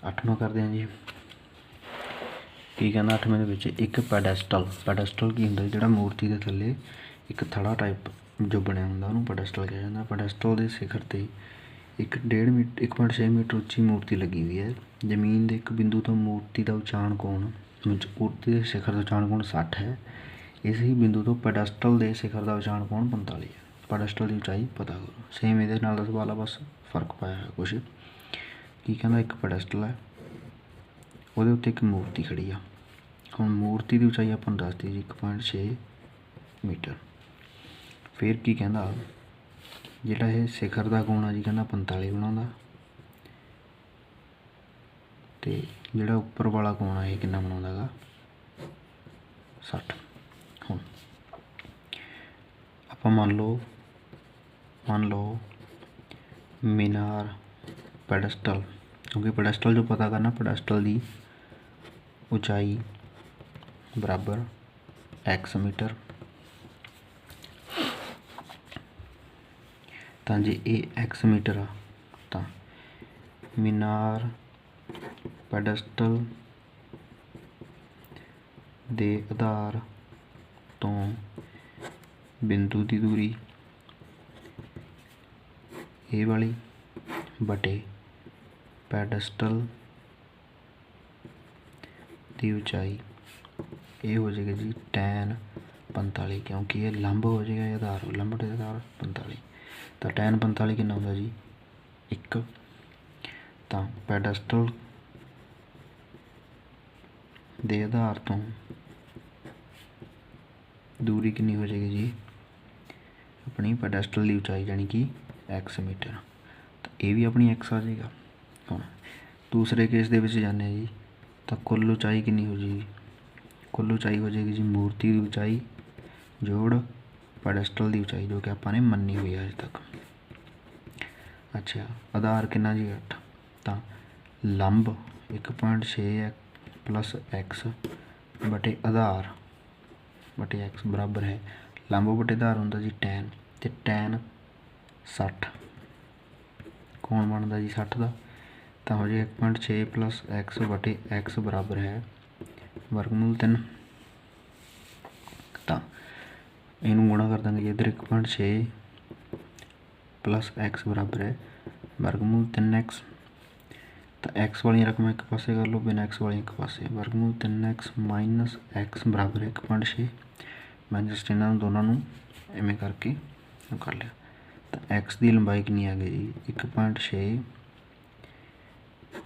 8वां करते हैं जी। की कहना 8वें दे एक पैडैस्टल की होंगे, जो मूर्ति के थले एक थड़ा टाइप जो बनया होंगे उन्होंने पैडैस्टल कहा जाता है। पैडैस्टल के शिखर से एक 1.6 मीटर उच्ची मूर्ति लगी हुई है। जमीन के एक बिंदु तो मूर्ति का उचाण कोण, मूर्ति के शिखर का उचाण कोण 60 है। इस ही बिंदु तो पैडैस्टल के शिखर का उचाण कोण 45 है। पैडैस्टल की उचाई पता करो। सेम ये सवाल है, बस फर्क पाया है कुछ। की कहना एक पैडैस्टल है, वो उत्ते एक मूर्ति खड़ी आ। हम मूर्ति की उचाई अपन दस दी जी 1.6 मीटर। फिर की कहना जिहड़ा ये शिखर का कोण आ जी, कहना 45 बनाउंदा, ते जिहड़ा उपर वाला कोण है कितना बनाउंदा गा 60। हुण आपां मान लो मीनार पैडैस्टल, क्योंकि पैडैस्टल जो पता करना, पैडैस्टल की उचाई बराबर x मीटर। तो जे ये x मीटर आ, तो मीनार पैडैस्टल दे आधार तो बिंदु की दूरी ये वाली बटे पैडैस्टल की उचाई ये हो जाएगा जी tan 45, क्योंकि ये लंब हो जाएगा, ये आधार लंब बटे आधार 45। तो tan 45 कितना होगा जी 1। तो पैडैस्टल दे आधार तो दूरी कितनी हो जाएगी जी अपनी पैडैस्टल की उचाई यानी कि x मीटर। तो ये भी अपनी x आ जाएगा। हम दूसरे केस दे विच जाने जी, तो कुल उचाई कितनी हो जाएगी, कुल उचाई हो जाएगी जी मूर्ति की उचाई जोड़ पैडैस्टल की उचाई जो कि आपने मनी हुई है अज तक। अच्छा आधार कितना जी 8, तो लंब 1.6 प्लस x बटे आधार बटे x बराबर है लंब बटे आधार होंगे जी tan, तो tan 60 कौन बनता जी 60 का, तो हो जाए 1.6 प्लस x बटे x बराबर है वर्गमूल 3। तो इनू गुणा कर देंगे इधर 1.6 प्लस x बराबर है वर्गमूल 3x। तो x वाली रकम एक पासे कर लो, बिना x वाली एक पासे, वर्गमूल 3x माइनस x बराबर है 1.6 माइनस चिन्ह दोनों इवें करके कर लिया। तो x की लंबाई कितनी आ गई जी 1.6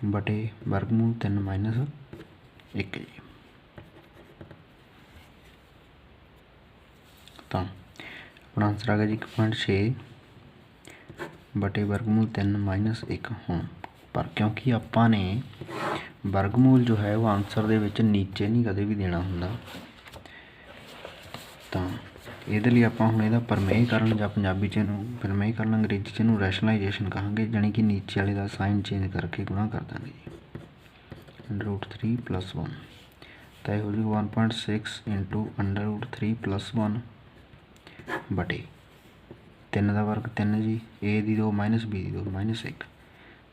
बटे वर्गमूल 3 माइनस 1 जी। तो अपना आंसर आ गया जी 1.6 बटे वर्गमूल 3 माइनस 1 हों। पर क्योंकि आपां ने वर्गमूल जो है वो आंसर दे विच नीचे नहीं कदे भी देना हुंदा, तो ये लिए आपां हुण इहदा प्रमेयकरण जां पंजाबी च इहनूं प्रमेयकरण अंग्रेजी च इहनूं रैशनलाइजेशन कहांगे, जानी कि नीचे वाले का साइन चेंज करके गुणा कर देंगे जी √3 + 1। तो यह हो जाएगा 1.6 इंटू √3 + 1 बटे 3 का वर्ग 3 जी, ए दी 2 माइनस बी दी 2 माइनस 1।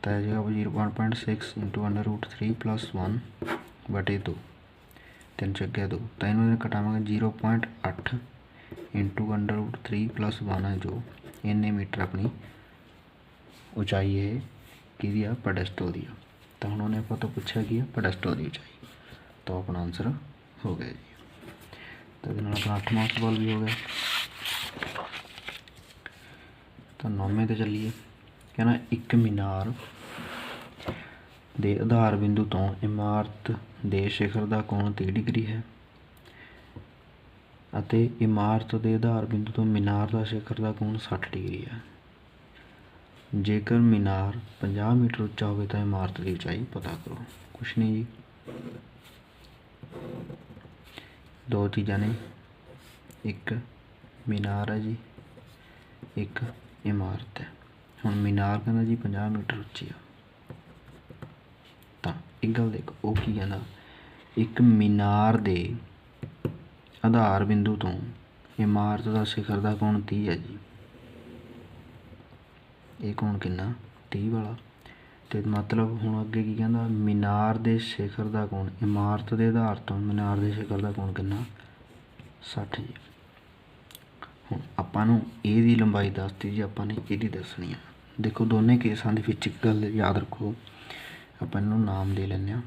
तो यह जगह जी 1.6 इंटू √3 + 1 बटे 2, 3 × 2। तो इन्होंने कटावे 0.8 इंटू √3 + 1 है जो इन्ने मीटर अपनी उचाई है कि पैडैस्टल दी। तो हम उन्हें आप तो पूछा कि पैडैस्टल की उचाई, तो अपना आंसर हो गया जी। तो अपना 8वां सवाल भी हो गया। तो 9वें तो चलिए, कहना एक मीनार ਦੇ ਆਧਾਰ ਬਿੰਦੂ ਤੋਂ ਇਮਾਰਤ ਦੇ ਸਿਖਰ ਦਾ ਕੋਣ 30 ਡਿਗਰੀ ਹੈ ਅਤੇ ਇਮਾਰਤ ਦੇ ਆਧਾਰ ਬਿੰਦੂ ਤੋਂ ਮੀਨਾਰ ਦਾ ਸਿਖਰ ਦਾ ਕੋਣ 60 ਡਿਗਰੀ ਹੈ। ਜੇਕਰ ਮੀਨਾਰ 50 ਮੀਟਰ ਉੱਚਾ ਹੋਵੇ ਤਾਂ ਇਮਾਰਤ ਦੀ ਉਚਾਈ ਪਤਾ ਕਰੋ। ਕੁਛ ਨਹੀਂ ਜੀ, ਦੋ ਚੀਜ਼ਾਂ ਨੇ, ਇੱਕ ਮੀਨਾਰ ਹੈ ਜੀ, ਇੱਕ ਇਮਾਰਤ ਹੈ। ਹੁਣ ਮੀਨਾਰ ਕਹਿੰਦਾ ਜੀ 50 ਮੀਟਰ ਉੱਚੀ ਆ, ਤਾਂ ਇੱਕ ਗੱਲ ਦੇਖੋ ਉਹ ਕੀ ਕਹਿੰਦਾ, ਇੱਕ ਮੀਨਾਰ ਦੇ ਆਧਾਰ ਬਿੰਦੂ ਤੋਂ ਇਮਾਰਤ ਦਾ ਸਿਖਰ ਦਾ ਕੋਣ 30 ਹੈ ਜੀ। ਇਹ ਕੋਣ ਕਿੰਨਾ 30 ਵਾਲਾ, ਅਤੇ ਮਤਲਬ ਹੁਣ ਅੱਗੇ ਕੀ ਕਹਿੰਦਾ, ਮੀਨਾਰ ਦੇ ਸਿਖਰ ਦਾ ਕੋਣ, ਇਮਾਰਤ ਦੇ ਆਧਾਰ ਤੋਂ ਮੀਨਾਰ ਦੇ ਸਿਖਰ ਦਾ ਕੋਣ ਕਿੰਨਾ 60 ਜੀ। ਹੁਣ ਆਪਾਂ ਨੂੰ ਇਹਦੀ ਲੰਬਾਈ ਦੱਸਤੀ ਜੀ, ਆਪਾਂ ਨੇ ਇਹਦੀ ਦੱਸਣੀ ਆ। ਦੇਖੋ ਦੋਨੇ ਕੇਸਾਂ ਦੇ ਵਿੱਚ ਇੱਕ ਗੱਲ ਯਾਦ ਰੱਖੋ, ਆਪਾਂ ਇਹਨੂੰ ਨਾਮ ਦੇ ਲੈਂਦੇ ਹਾਂ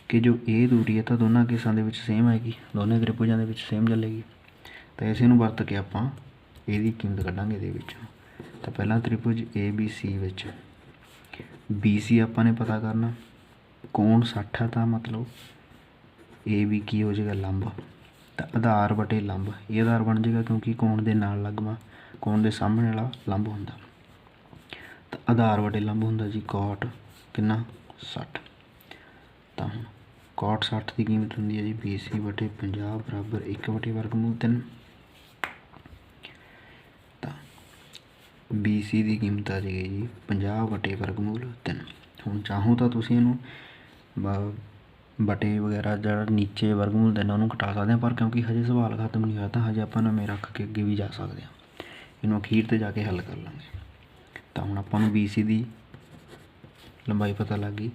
ਕਿ ਜੋ ਇਹ ਦੂਰੀ ਹੈ ਤਾਂ ਦੋਨਾਂ ਕੇਸਾਂ ਦੇ ਵਿੱਚ ਸੇਮ ਆਏਗੀ, ਦੋਨੇ ਤ੍ਰਿਭੁਜਾਂ ਦੇ ਵਿੱਚ ਸੇਮ ਚੱਲੇਗੀ। ਤਾਂ ਇਸੇ ਨੂੰ ਵਰਤ ਕੇ ਆਪਾਂ ਇਹਦੀ ਕੀਮਤ ਕੱਢਾਂਗੇ ਇਹਦੇ ਵਿੱਚੋਂ। ਤਾਂ ਪਹਿਲਾਂ ਤ੍ਰਿਭੁਜ ABC ਵਿੱਚ BC ਆਪਾਂ ਨੇ ਪਤਾ ਕਰਨਾ, ਕੋਣ 60 ਹੈ ਤਾਂ ਮਤਲਬ AB ਕੀ ਹੋ ਜਾਏਗਾ ਲੰਬ, ਤਾਂ ਆਧਾਰ ਬਟੇ ਲੰਬ, ਇਹ ਆਧਾਰ ਬਣ ਜਾਏਗਾ ਕਿਉਂਕਿ ਕੋਣ ਦੇ ਨਾਲ ਲੱਗਵਾ, ਕੋਣ ਦੇ ਸਾਹਮਣੇ ਵਾਲਾ ਲੰਬ ਹੁੰਦਾ, ਤਾਂ ਆਧਾਰ ਬਟੇ ਲੰਬ ਹੁੰਦਾ ਜੀ cot ਕਿੰਨਾ 60। ਤਾਂ ਹੁਣ cot 60 ਦੀ ਕੀਮਤ ਹੁੰਦੀ ਹੈ ਜੀ BC ਬਟੇ 50 ਬਰਾਬਰ 1 ਬਟੇ ਵਰਗਮੂਲ 3। ਤਾਂ BC ਦੀ ਕੀਮਤ ਆ ਜਾਏਗੀ ਜੀ 50 ਬਟੇ ਵਰਗਮੂਲ 3। ਹੁਣ ਚਾਹੋ ਤਾਂ ਤੁਸੀਂ ਇਹਨੂੰ ਬਟੇ ਵਗੈਰਾ ਜਿਹੜਾ ਨੀਚੇ ਵਰਗਮੂਲ 3 ਉਹਨੂੰ ਘਟਾ ਸਕਦੇ ਹਾਂ, ਪਰ ਕਿਉਂਕਿ ਹਜੇ ਸਵਾਲ ਖਤਮ ਨਹੀਂ ਹੋਇਆ ਤਾਂ ਹਜੇ ਆਪਾਂ ਨਵੇਂ ਰੱਖ ਕੇ ਅੱਗੇ ਵੀ ਜਾ ਸਕਦੇ ਹਾਂ, ਇਹਨੂੰ ਅਖੀਰ 'ਤੇ ਜਾ ਕੇ ਹੱਲ ਕਰ ਲਾਂਗੇ। ਤਾਂ ਹੁਣ ਆਪਾਂ ਨੂੰ BC ਦੀ ਲੰਬਾਈ ਪਤਾ ਲੱਗ ਗਈ।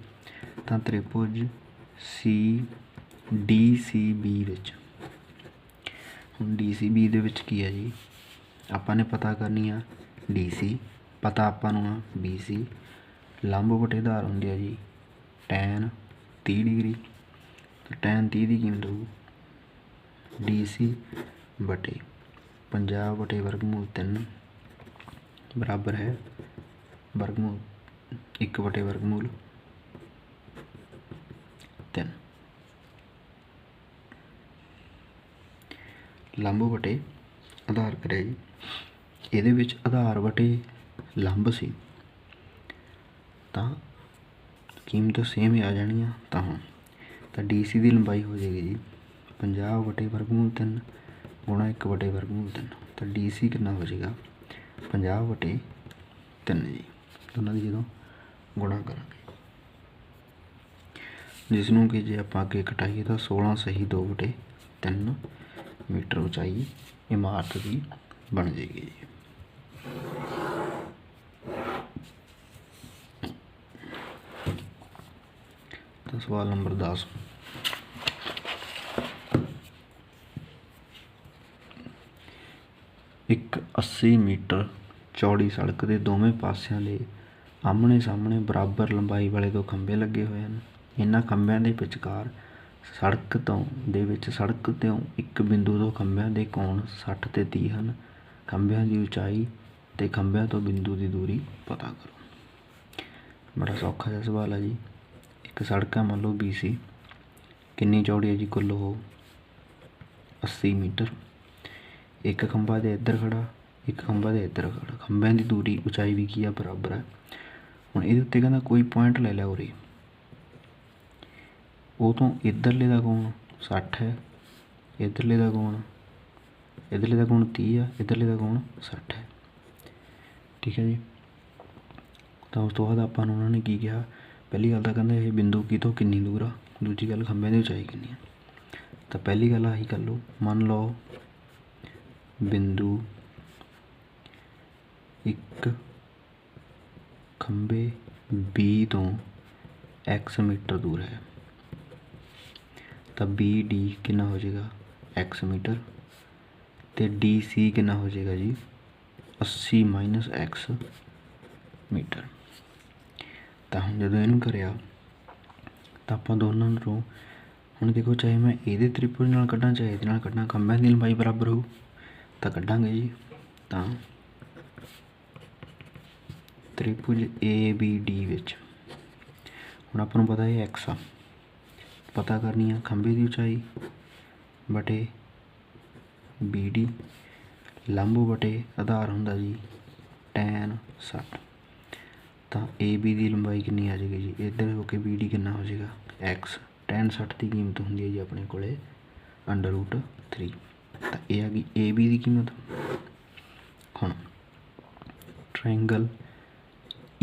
ਤਾਂ ਤ੍ਰਿਭੁਜ DCB ਵਿੱਚ, ਹੁਣ DCB ਦੇ ਵਿੱਚ ਕੀ ਹੈ ਜੀ, ਆਪਾਂ ਨੇ ਪਤਾ ਕਰਨੀ ਆ DC, ਪਤਾ ਆਪਾਂ ਨੂੰ ਆ BC, ਲੰਬ ਬਟੇ ਆਧਾਰ ਹੁੰਦੀ ਆ ਜੀ tan 30 ਡਿਗਰੀ, ਤਾਂ tan 30 ਦੀ ਕੀਮਤ ਹੋਊ DC ਬਟੇ 50 ਬਟੇ ਵਰਗਮੂਲ 3 ਬਰਾਬਰ ਹੈ ਵਰਗਮੂਲ 1 ਬਟੇ ਵਰਗਮੂਲ 3। ਲੰਬ ਬਟੇ ਆਧਾਰ ਕਰਿਆ ਜੀ, ਇਹਦੇ ਵਿੱਚ ਆਧਾਰ ਬਟੇ ਲੰਬ ਸੀ ਤਾਂ ਕੀਮਤ ਸੇਮ ਹੀ ਆ ਜਾਣੀ ਆ। ਤਾਂ ਹੁਣ ਤਾਂ DC ਦੀ ਲੰਬਾਈ ਹੋ ਜਾਏਗੀ ਜੀ 50 ਬਟੇ ਵਰਗਮੂਲ 3 ਗੁਣਾ 1 ਬਟੇ ਵਰਗਮੂਲ 3, ਤਾਂ DC ਕਿੰਨਾ ਹੋ ਜਾਏਗਾ 50 ਬਟੇ 3 ਜੀ। ਦੋਨਾਂ ਦੀ ਜਦੋਂ ਗੁਣਾ ਕਰਾਂਗੇ, ਜਿਸ ਨੂੰ ਕਿ ਜੇ ਆਪਾਂ ਅੱਗੇ ਘਟਾਈਏ ਤਾਂ 16 ਸਹੀ 2 ਬਟੇ 3 ਮੀਟਰ ਉਚਾਈ ਇਮਾਰਤ ਦੀ ਬਣ ਜਾਏਗੀ ਜੀ। ਤਾਂ ਸਵਾਲ ਨੰਬਰ 10, ਇੱਕ 80 ਮੀਟਰ ਚੌੜੀ ਸੜਕ ਦੇ ਦੋਵੇਂ ਪਾਸਿਆਂ ਦੇ ਆਹਮਣੇ ਸਾਹਮਣੇ ਬਰਾਬਰ ਲੰਬਾਈ ਵਾਲੇ ਦੋ ਖੰਭੇ ਲੱਗੇ ਹੋਏ ਹਨ। ਇਹਨਾਂ ਖੰਭਿਆਂ ਦੇ ਵਿਚਕਾਰ ਸੜਕ ਤੋਂ ਇੱਕ ਬਿੰਦੂ ਤੋਂ ਖੰਭਿਆਂ ਦੇ ਕੋਣ 60 ਤੇ 30 ਹਨ। ਖੰਭਿਆਂ ਦੀ ਉਚਾਈ ਤੇ ਖੰਭਿਆਂ ਤੋਂ ਬਿੰਦੂ ਦੀ ਦੂਰੀ ਪਤਾ ਕਰੋ। ਬੜਾ ਸੌਖਾ ਜਿਹਾ ਸਵਾਲ ਹੈ ਜੀ। ਇੱਕ ਸੜਕ ਹੈ ਮੰਨ ਲਓ BC, ਕਿੰਨੀ ਚੌੜੀ ਹੈ ਜੀ ਕੁੱਲ ਉਹ 80 ਮੀਟਰ। ਇੱਕ ਖੰਭਾ ਦੇ ਇੱਧਰ ਖੜਾ, ਇੱਕ ਖੰਭਾ ਦੇ ਇੱਧਰ ਖੜਾ, ਖੰਭਿਆਂ ਦੀ ਦੂਰੀ ਉਚਾਈ ਵੀ ਕੀ ਆ ਬਰਾਬਰ ਹੈ। ਹੁਣ ਇਹਦੇ ਉੱਤੇ ਕਹਿੰਦਾ ਕੋਈ ਪੁਆਇੰਟ ਲੈ ਲਿਆ ਉਰੇ, ਉਹ ਤੋਂ ਇੱਧਰਲੇ ਦਾ ਕੋਣ 60 ਹੈ, ਇੱਧਰਲੇ ਦਾ ਕੋਣ 30 ਆ, ਇੱਧਰਲੇ ਦਾ ਕੋਣ 60 ਹੈ। ਠੀਕ ਹੈ ਜੀ। ਤਾਂ ਉਸ ਤੋਂ ਬਾਅਦ ਆਪਾਂ ਨੂੰ ਉਹਨਾਂ ਨੇ ਕੀ ਕਿਹਾ, ਪਹਿਲੀ ਗੱਲ ਤਾਂ ਕਹਿੰਦਾ ਇਹ ਬਿੰਦੂ ਕੀ ਤੋਂ ਕਿੰਨੀ ਦੂਰ ਆ, ਦੂਜੀ ਗੱਲ ਖੰਭਿਆਂ ਦੀ ਉਚਾਈ ਕਿੰਨੀ ਆ। ਤਾਂ ਪਹਿਲੀ ਗੱਲ ਆਹੀ ਕਰ ਲਓ, ਮੰਨ ਲਓ ਬਿੰਦੂ ਇੱਕ ਖੰਭੇ B ਤੋਂ X ਮੀਟਰ ਦੂਰ ਹੈ, ਤਾਂ BD ਕਿੰਨਾ ਹੋ ਜਾਏਗਾ X ਮੀਟਰ, ਅਤੇ DC ਕਿੰਨਾ ਹੋ ਜਾਏਗਾ ਜੀ 80 ਮਾਈਨਸ X ਮੀਟਰ। ਤਾਂ ਹੁਣ ਜਦੋਂ ਇਹਨੂੰ ਕਰਿਆ ਤਾਂ ਆਪਾਂ ਦੋਨਾਂ ਨੂੰ, ਹੁਣ ਦੇਖੋ ਚਾਹੇ ਮੈਂ ਇਹਦੇ ਤ੍ਰਿਭੁਜ ਨਾਲ ਕੱਢਾਂ ਚਾਹੇ ਇਹਦੇ ਨਾਲ ਕੱਢਾਂ, ਖੰਭਿਆਂ ਦੀ ਲੰਬਾਈ ਬਰਾਬਰ ਹੋਊ ਤਾਂ ਕੱਢਾਂਗੇ ਜੀ। ਤਾਂ ਤ੍ਰਿਭੁਜ ABD ਵਿੱਚ ਹੁਣ ਆਪਾਂ ਨੂੰ पता है x आ, पता करनी है खंबे की ऊंचाई बटे BD, लंब बटे आधार हुंदा जी tan 60। तो AB की लंबाई कितनी आ जाएगी जी, इधर होके BD कितना हो जाएगा x। tan 60 की कीमत होंगी है जी अपने को √3। तो यह आ गई AB की कीमत। हुण ट्रायंगल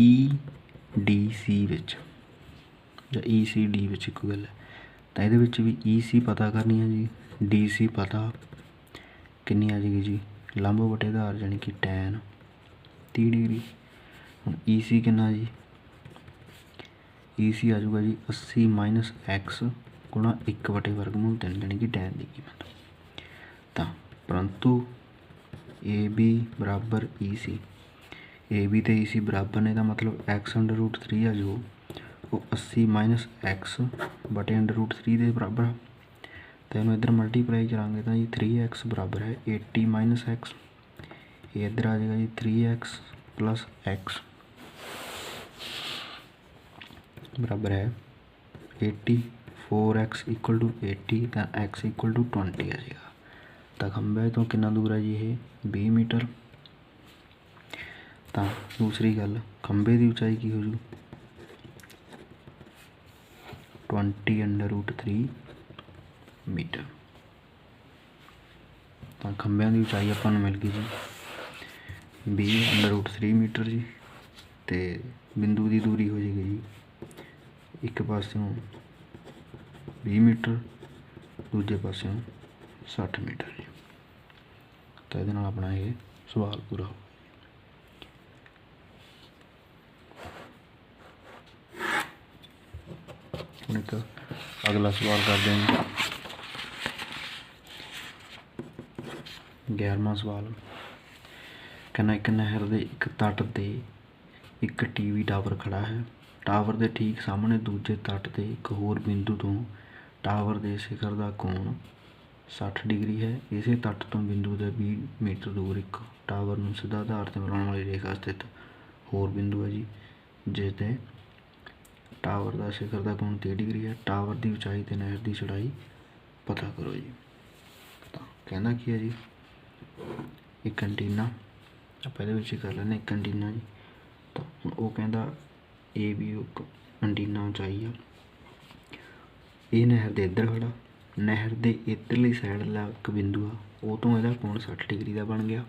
EDC विच ਜਾਂ ECD ਵਿੱਚ ਇੱਕ ਗੱਲ है, तो ये भी EC पता करनी है जी, DC पता कितनी आ जाएगी जी लंब बटे आधार यानी कि tan 30 डिग्री। हम EC कितना जी, EC आ जाऊगा जी 80 - x गुणा 1/3 यानी कि tan की कीमत। तो परंतु AB बराबर EC, AB तो EC बराबर ने, का मतलब x √3 आ जो वो 80 - x बटे √3 के बराबर। तो इन्हों इधर मल्टीप्लाई करांगे तो जी 3x बराबर है 80 - x, ये इधर आ जाएगा जी 3x + x बराबर है 80। 4x = 80 तो x = 20 आ जाएगा। तो खंबे तो कितना दूर है जी ये 20 मीटर। तो दूसरी गल खंबे की ऊंचाई की हो जू 20 √3 मीटर। तो खंबे की ऊंचाई अपन मिल गई जी 20 √3 मीटर जी। तो बिंदु की दूरी हो जाएगी जी एक पासों 20 मीटर, दूजे पासों 60 मीटर जी। तो ये अपना ये सवाल पूरा हो। एक अगला सवाल करते हैं 11वां सवाल। कहना एक नहर के एक तट ते एक टीवी टावर खड़ा है, टावर के ठीक सामने दूजे तट ते एक होर बिंदु तो टावर के शिखर का कोण 60 डिग्री है। इसे तट तो बिंदु के 20 मीटर दूर एक टावर में सीधा आधार से मिलाने वाली रेखा स्थित होर बिंदु है जी, जिससे टावर का शिखर का कोण 30 डिग्री है। टावर की ऊंचाई तो नहर की चौड़ाई पता करो जी। तो कहना की है जी एक एंटीना, आप ये कर लें एक एंटीना जी। तो वो कहता ये भी एक एंटीना चाहिए, ये नहर के इधर खड़ा, नहर के इधरली साइड ला एक बिंदु आ, वो तो यदा कोण 60 डिग्री का बन गया।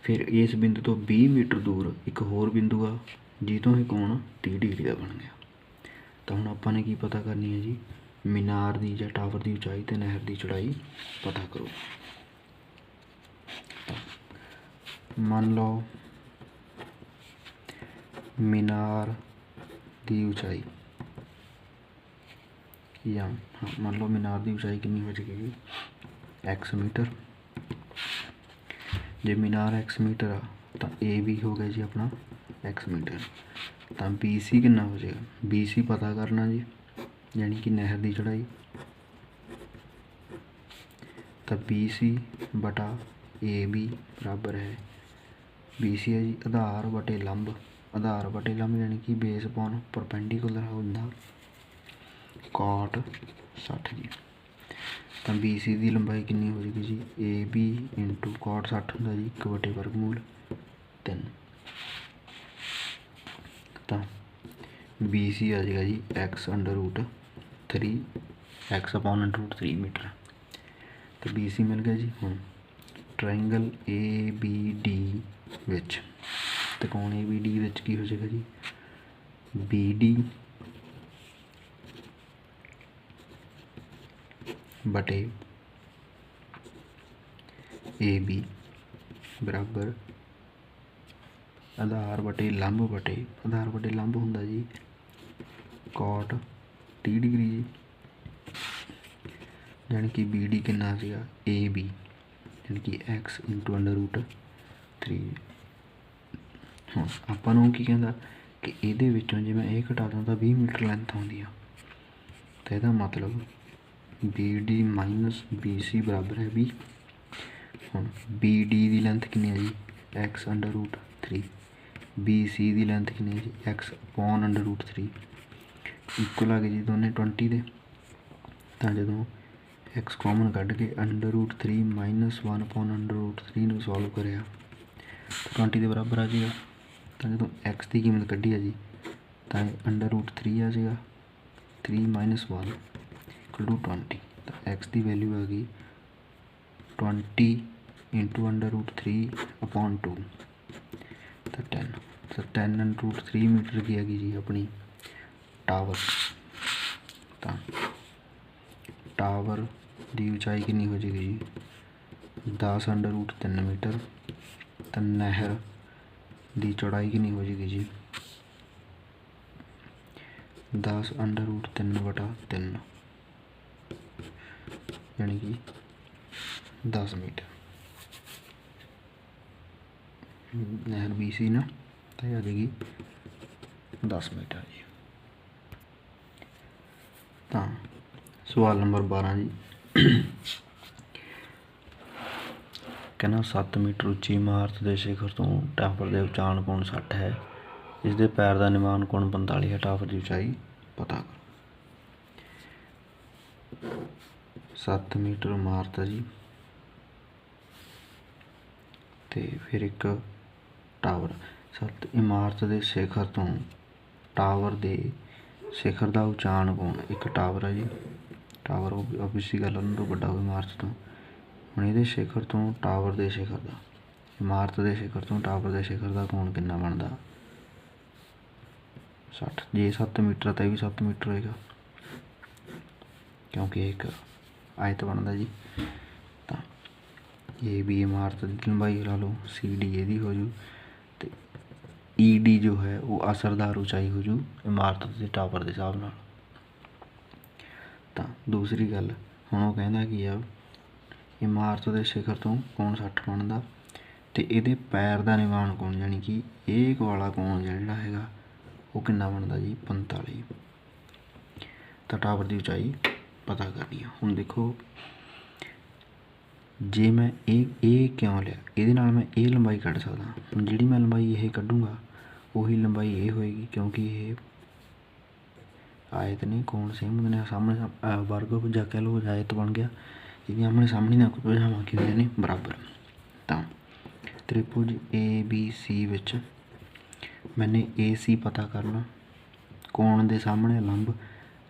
फिर इस बिंदु तो 20 मीटर दूर एक होर बिंदु आ जितों ही कोण 30 डिग्री का बन गया। तो हम आपने की पता करनी है जी मीनार की या टावर की ऊंचाई तो नहर की चौड़ाई पता करो। मान लो मीनार की ऊंचाई या हाँ मान लो मीनार की ऊंचाई कितनी हो जाएगी x मीटर। जो मीनार x मीटर आ तो ए भी हो गया जी अपना x मीटर। तो BC कितना हो जाएगा, BC पता करना जी यानी कि नहर की चढ़ाई। तो BC बटा AB बराबर है BC है जी आधार बटे लंब, आधार बटे लंब यानी कि बेस अपॉन परपेंडिकुलर होंदा cot 60 जी। तो BC की लंबाई कितनी हो जाएगी जी AB × cot 60 होंदा जी 1/3। तो BC आ जाएगा जी x √3 x/√3 मीटर। तो BC मिल गया जी। हम ट्रायंगल ABD विच त्रिकोण ABD विच की हो जाएगा जी BD बटे AB बराबर आधार बटे लंब होंदा जी cot 30 डिग्री जी, यानी कि BD कितना सीगा AB यानी कि x × √3। हाँ अपन की कहता कि ये जो मैं ये घटा दा तो 20 मीटर लेंथ आती है। तो यदा मतलब BD - BC बराबर है 20। हम BD की लेंथ कितनी है जी x √ 3, BC की लेंथ कितनी है जी x/√3। इक्वल आ गए जी दोने 20 ਦੇ। ਤਾਂ ਜਦੋਂ x ਕਾਮਨ ਕੱਢ ਕੇ √3 - 1/√3 ਨੂੰ ਸੋਲਵ ਕਰਿਆ ਤਾਂ 20 ਦੇ ਬਰਾਬਰ ਆ ਜਾਏਗਾ। ਤਾਂ ਜਦੋਂ x ਦੀ ਕੀਮਤ ਕੱਢੀ ਆ ਜੀ ਤਾਂ √3 ਆ ਜਾਏਗਾ, 3 - 1 = 20। ਤਾਂ x ਦੀ ਵੈਲਿਊ ਆ ਗਈ 20 × √3/2 ਤਾਂ 10। ਤਾਂ 10 √3 ਮੀਟਰ ਕੀ ਹੈਗੀ ਜੀ ਆਪਣੀ ਟਾਵਰ। ਤਾਂ ਟਾਵਰ ਦੀ ਉਚਾਈ ਕਿੰਨੀ ਹੋ ਜਾਏਗੀ ਜੀ 10 √3 ਮੀਟਰ। ਤਾਂ ਨਹਿਰ ਦੀ ਚੌੜਾਈ ਕਿੰਨੀ ਹੋ ਜਾਏਗੀ ਜੀ 10 √3/3 यानी कि 10 मीटर। नहर बी सी ना तो आ जाएगी 10 मीटर जी। तो सवाल नंबर 12 जी कहना 7 मीटर उच्ची इमारत के शिखर तो टावर के उचान कोण 60 है, इसके पैर का निवान कोण 45 है, टावर की उचाई पता करो। 7 मीटर इमारत है जी तो फिर एक टावर। 7 इमारत के शिखर तो टावर के शिखर का उचान कोण, एक टावर है जी, टावर ओबवियसली गल उन्होंने तो बड़ा हो इमारत तो। ਹੁਣ ਇਹਦੇ शिखर तो टावर के शिखर का, इमारत के शिखर तो टावर के शिखर का कोण कितना बनता 60। जे 7 मीटर तो यह भी 7 मीटर होएगा क्योंकि एक आयत बनता जी। तो ये भी इमारत की लंबाई ला लो, सी डी यदी हो जू, तो ई डी जो है वो असरदार ऊंचाई हो जू इमारत के टावर के हिसाब नाल। तो दूसरी गल हुण वो कहंदा कि आ इमारत के शिखर तो कोण 60 बनता तो ये पैर का निवान कोण यानी कि एक वाला कोण जिहड़ा हैगा वो कितना बनता जी 45। तो टावर की उचाई पता करनी है। हुण देखो जे मैं ये क्यों लिया, ये मैं ये लंबाई कढ़ सकदा, हुण जिहड़ी मैं लंबाई ये कढ़ूँगा उही लंबाई ये होएगी क्योंकि ये आयत ने कोण सेम होंदे ने, सामने वर्ग जा कह लो आयत बन गया, ये आमने सामने ना कोई भुजावां की होंदे ने बराबर। तो त्रिभुज ए बी सी विच मैंने ए सी पता करना, कोण दे सामने लंब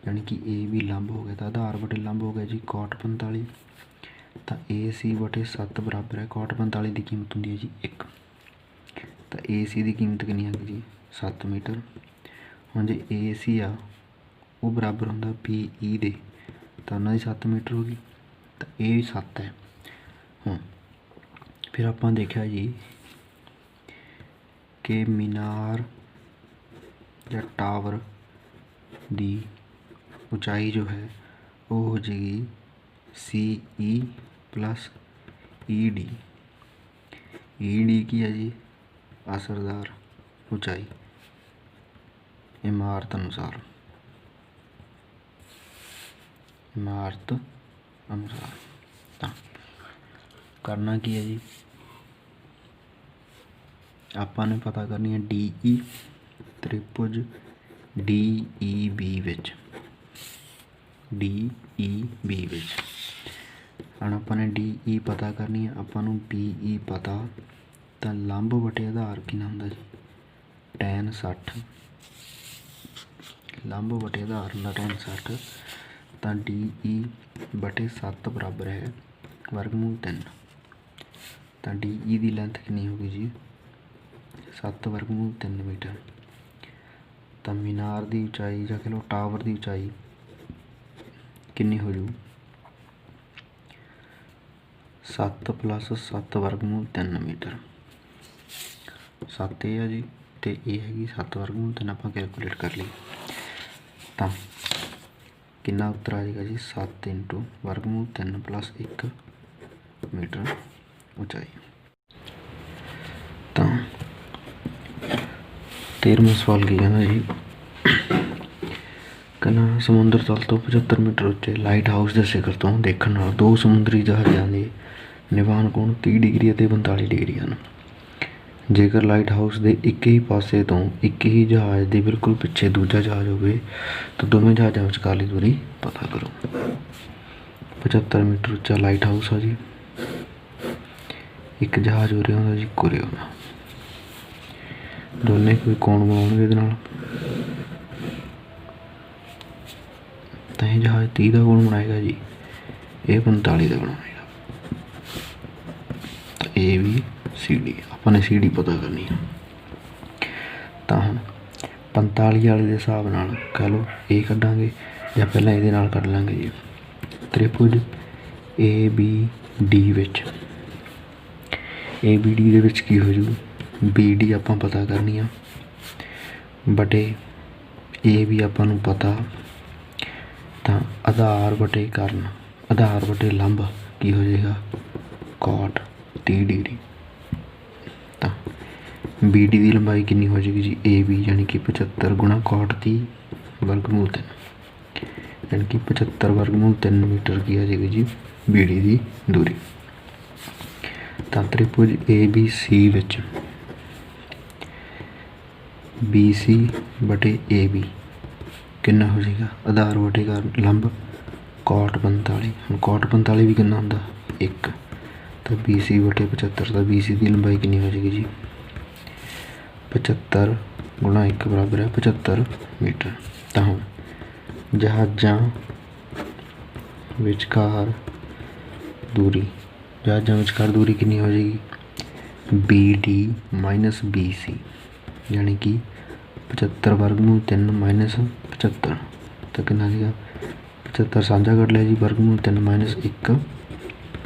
यानी कि ए बी लंब हो गया, तो आधार बटे लंब हो गया जी 61 45। तो ए सी बटे 7 बराबर है 61 45 की कीमत होंगी है जी 1। तो ए सी की कीमत कितनी है जी 7 मीटर। हुण जे ए सी आ वो बराबर होंदा पी ई दे, तो उन्होंने 7 मीटर होगी, तो ये भी 7 है। हुण फिर आपां देखा जी कि मीनार या टावर की ऊंचाई जो है वो हो जाएगी C E plus E D. E D की है जी असरदार ऊंचाई इमारत अनुसार, इमारत अनुसार। तो करना की है जी आपाने पता करनी है डी ई त्रिभुज डी ई बी विच, डी ई बी विच हुण आपाने डी ई पता करनी है, आपां बी ई पता। तो लंब बटे आधार कितना हुंदा जी tan 60, लंब बटे आधार हुंदा tan 60। तो डी ई बटे 7 बराबर है वर्गमूल 3। तो डी ई की लेंथ कितनी होगी जी 7 वर्गमूल 3 मीटर। तो मीनार की ऊंचाई या कह लो टावर की ऊंचाई कितनी हो जू 7 + 7 वर्गमूल 3 मीटर। 7 ये है जी तो ये हैगी 7 वर्गमूल 3 आप कैलकुलेट कर ली। तो कितना उत्तर आ जाएगा जी 7 × वर्गमूल 3 + 1 मीटर ऊंचाई। तो 13वां सवाल की कहना जी कहना समुद्र तल तो 75 मीटर उच्चे लाइट हाउस के शिखर तो देखने नाल 2 समुद्री जहाज़ों के निवान कोण 30 डिग्री और 45 डिग्री हैं। ਜੇਕਰ ਲਾਈਟ ਹਾਊਸ ਦੇ ਇੱਕ ਹੀ ਪਾਸੇ ਤੋਂ ਇੱਕ ਹੀ ਜਹਾਜ਼ ਦੇ ਬਿਲਕੁਲ ਪਿੱਛੇ ਦੂਜਾ ਜਹਾਜ਼ ਹੋਵੇ ਤਾਂ ਦੋਵੇਂ ਜਹਾਜ਼ਾਂ ਵਿਚਕਾਰਲੀ ਦੂਰੀ ਪਤਾ ਕਰੋ। 75 ਮੀਟਰ ਉੱਚਾ ਲਾਈਟ ਹਾਊਸ ਆ ਜੀ। ਇੱਕ ਜਹਾਜ਼ ਉਰੇ ਆਉਂਦਾ ਜੀ, ਇੱਕ ਉਰੇ ਆਉਂਦਾ, ਦੋਨੇ ਕੋਈ ਕੋਣ ਬਣਾਉਣਗੇ ਇਹਦੇ ਨਾਲ, ਤਾਂ ਇਹ ਜਹਾਜ਼ 30 ਦਾ ਕੋਣ ਬਣਾਏਗਾ ਜੀ, ਇਹ 45 ਦਾ ਬਣਾਏਗਾ। ਤਾਂ ਏ ਬੀ ਸੀ ਡੀ, ਆਪਾਂ ਨੇ ਸੀ ਡੀ ਪਤਾ ਕਰਨੀ ਆ। ਤਾਂ ਹੁਣ 45 ਵਾਲੇ ਦੇ ਹਿਸਾਬ ਨਾਲ ਕਹਿ ਲਓ ਇਹ ਕੱਢਾਂਗੇ ਜਾਂ ਪਹਿਲਾਂ ਇਹਦੇ ਨਾਲ ਕੱਢ ਲਾਂਗੇ ਜੀ। ਤ੍ਰਿਭੁਜ ਏ ਬੀ ਡੀ ਵਿੱਚ, ਏ ਬੀ ਡੀ ਦੇ ਵਿੱਚ ਕੀ ਹੋ ਜੂ, ਬੀ ਡੀ ਆਪਾਂ ਪਤਾ ਕਰਨੀ ਆ ਬਟੇ ਏ ਵੀ ਆਪਾਂ ਨੂੰ ਪਤਾ, ਤਾਂ ਆਧਾਰ ਬਟੇ ਕਰਨ, ਆਧਾਰ ਬਟੇ ਲੰਬ ਕੀ ਹੋ ਜਾਏਗਾ, cot 30 ਡਿਗਰੀ। ਤਾਂ ਬੀ ਡੀ ਦੀ ਲੰਬਾਈ ਕਿੰਨੀ ਹੋ ਜਾਏਗੀ ਜੀ, ਏ ਬੀ ਯਾਨੀ ਕਿ 75 ਗੁਣਾ cot 30 ਵਰਗਮੂਲ 3 ਯਾਨੀ ਕਿ 75 ਵਰਗਮੂਲ 3 ਮੀਟਰ ਕੀ ਆ ਜਾਏਗੀ ਜੀ ਬੀ ਡੀ ਦੀ ਦੂਰੀ। ਤਾਂ ਤ੍ਰਿਭੁਜ ਏ ਬੀ ਸੀ ਵਿੱਚ ਬੀ ਸੀ ਬਟੇ ਏ ਬੀ ਕਿੰਨਾ ਹੋ ਜਾਏਗਾ, ਆਧਾਰ ਬਟੇ ਲੰਬ cot 45। ਹੁਣ cot 45 ਵੀ ਕਿੰਨਾ ਹੁੰਦਾ, 1। ਤਾਂ ਬੀ ਸੀ ਬਟੇ 75, ਤਾਂ ਬੀ ਸੀ ਦੀ ਲੰਬਾਈ ਕਿੰਨੀ ਹੋ ਜਾਏਗੀ ਜੀ, 75 ਗੁਣਾ 1 ਬਰਾਬਰ ਹੈ 75 ਮੀਟਰ। ਤਾਂ ਹੁਣ ਜਹਾਜ਼ਾਂ ਵਿਚਕਾਰ ਦੂਰੀ, ਜਹਾਜ਼ਾਂ ਵਿਚਕਾਰ ਦੂਰੀ ਕਿੰਨੀ ਹੋ ਜਾਏਗੀ, B D minus B C ਯਾਨੀ ਕਿ 75 ਵਰਗਮੂਲ 3 ਮਾਈਨਸ 75, ਤਾਂ ਕਿੰਨਾ ਸੀਗਾ 75 ਸਾਂਝਾ ਕੱਢ ਲਿਆ ਜੀ, ਵਰਗਮੂਲ 3 ਮਾਈਨਸ 1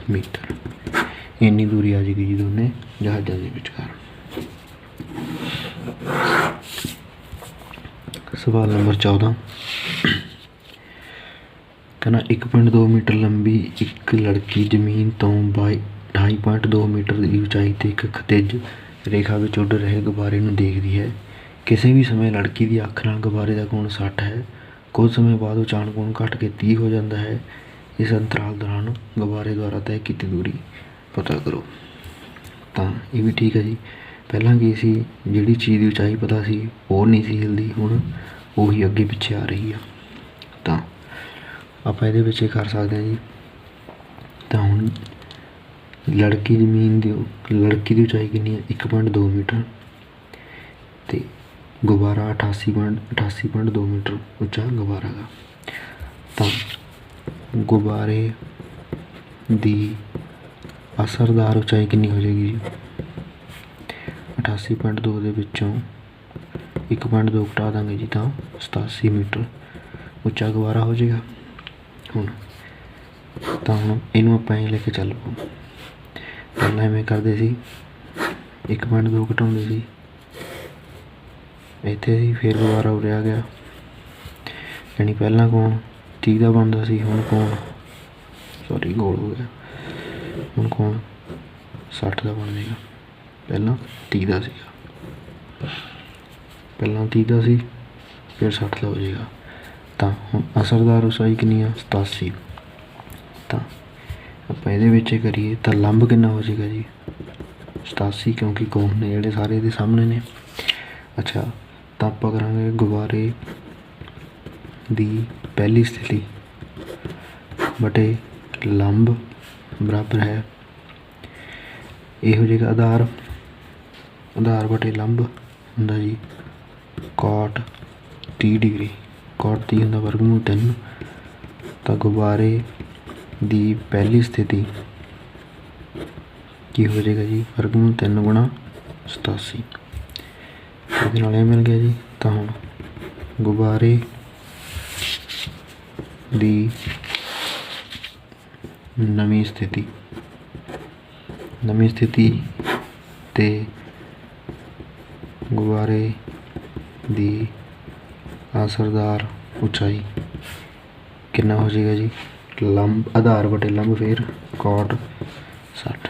ਮੀਟਰ। ਇੰਨੀ ਦੂਰੀ ਆ ਜਾਏਗੀ ਜੀ ਦੋਨੇ ਜਹਾਜ਼ਾਂ ਦੇ ਵਿਚਕਾਰ। ਸਵਾਲ ਨੰਬਰ 14 ਕਹਿੰਦਾ 1.2 ਮੀਟਰ ਲੰਬੀ ਇੱਕ ਲੜਕੀ ਜ਼ਮੀਨ ਤੋਂ 28.2 ਮੀਟਰ ਦੀ ਉਚਾਈ 'ਤੇ ਇੱਕ ਖਿਤਿਜ ਰੇਖਾ ਵਿੱਚ ਉੱਡ ਰਹੇ ਗੁਬਾਰੇ ਨੂੰ ਦੇਖਦੀ ਹੈ। ਕਿਸੇ ਵੀ ਸਮੇਂ ਲੜਕੀ ਦੀ ਅੱਖ ਨਾਲ ਗੁਬਾਰੇ ਦਾ ਕੋਣ 60 ਹੈ। ਕੁਝ ਸਮੇਂ ਬਾਅਦ ਅਚਾਨਕ ਕੋਣ ਘੱਟ ਕੇ 30 ਹੋ ਜਾਂਦਾ ਹੈ। ਇਸ ਅੰਤਰਾਲ ਦੌਰਾਨ ਗੁਬਾਰੇ ਦੁਆਰਾ ਤੈਅ ਕੀਤੀ ਦੂਰੀ ਪਤਾ ਕਰੋ। ਤਾਂ ਇਹ ਵੀ ਠੀਕ ਹੈ ਜੀ। ਪਹਿਲਾਂ ਕੀ ਸੀ, ਜਿਹੜੀ ਚੀਜ਼ ਦੀ ਉਚਾਈ ਪਤਾ ਸੀ ਉਹ ਨਹੀਂ ਸੀ ਹਿਲਦੀ, ਹੁਣ ਉਹੀ ਅੱਗੇ ਪਿੱਛੇ ਆ ਰਹੀ ਆ। ਤਾਂ ਆਪਾਂ ਇਹਦੇ ਵਿੱਚ ਇਹ ਕਰ ਸਕਦੇ ਹਾਂ ਜੀ। ਤਾਂ ਹੁਣ ਲੜਕੀ ਦੀ ਉਚਾਈ ਕਿੰਨੀ ਹੈ, 1.2 ਮੀਟਰ, ਅਤੇ ਗੁਬਾਰਾ 88.2 ਮੀਟਰ ਉੱਚਾ ਗੁਬਾਰਾ ਗਾ। ਤਾਂ ਗੁਬਾਰੇ ਦੀ ਅਸਰਦਾਰ ਉਚਾਈ ਕਿੰਨੀ ਹੋ ਜਾਏਗੀ ਜੀ, 88.2 ਦੇ ਵਿੱਚੋਂ 1.2 ਘਟਾ ਦਾਂਗੇ ਜੀ, ਤਾਂ 87 ਮੀਟਰ ਉੱਚਾ ਗੁਬਾਰਾ ਹੋ ਜਾਏਗਾ। ਹੁਣ ਇਹਨੂੰ ਆਪਾਂ ਐਂ ਲੈ ਕੇ ਚੱਲ ਪਓ, ਪਹਿਲਾਂ ਐਵੇਂ ਕਰਦੇ ਸੀ 1.2 ਘਟਾਉਂਦੇ ਸੀ ਇੱਥੇ ਸੀ, ਫਿਰ ਦੁਬਾਰਾ ਉਰੇ ਆ ਗਿਆ, ਯਾਨੀ ਪਹਿਲਾਂ ਕੋਣ 30 ਦਾ ਬਣਦਾ ਸੀ, ਹੁਣ ਕੋਣ ਗੋਲ ਹੋ ਗਿਆ, ਹੁਣ ਕੋਣ 60 ਦਾ ਬਣ ਜਾਏਗਾ। ਪਹਿਲਾਂ 30 ਦਾ ਸੀਗਾ, ਪਹਿਲਾਂ 30 ਦਾ ਸੀ ਫਿਰ 60 ਦਾ ਹੋ ਜਾਏਗਾ। ਤਾਂ ਹੁਣ ਅਸਰਦਾਰ ਉਚਾਈ ਕਿੰਨੀ ਆ, 87। ਤਾਂ ਆਪਾਂ ਇਹਦੇ ਵਿੱਚ ਕਰੀਏ ਤਾਂ ਲੰਬ ਕਿੰਨਾ ਹੋ ਜਾਏਗਾ ਜੀ, 87, ਕਿਉਂਕਿ ਕੋਣ ਨੇ ਜਿਹੜੇ ਸਾਰੇ ਇਹਦੇ ਸਾਹਮਣੇ ਨੇ। ਅੱਛਾ, ਤਾਂ ਆਪਾਂ ਕਰਾਂਗੇ ਗੁਬਾਰੇ ਦੀ ਪਹਿਲੀ ਸਥਿਤੀ ਬਟੇ ਲੰਬ ਬਰਾਬਰ ਹੈ, ਇਹ ਹੋ ਜਾਏਗਾ ਆਧਾਰ ਬਟੇ ਲੰਬ ਹੁੰਦਾ ਜੀ cot 30 ਡਿਗਰੀ, cot 30 ਹੁੰਦਾ ਵਰਗਮੂਲ 3। ਤਾਂ ਗੁਬਾਰੇ ਦੀ ਪਹਿਲੀ ਸਥਿਤੀ ਕੀ ਹੋ ਜਾਏਗਾ ਜੀ, ਵਰਗਮੂਲ 3 ਗੁਣਾ 87, ਇਹਦੇ ਨਾਲ ਇਹ ਮਿਲ ਗਿਆ ਜੀ। ਤਾਂ ਹੁਣ ਗੁਬਾਰੇ ਦੀ ਨਵੀਂ ਸਥਿਤੀ ਤੇ ਗੁਬਾਰੇ ਦੀ ਅਸਰਦਾਰ ਉਚਾਈ ਕਿੰਨਾ ਹੋ ਜਾਏਗਾ ਜੀ, ਲੰਬ ਆਧਾਰ ਬਟੇ ਲੰਬ ਫਿਰ cot 60।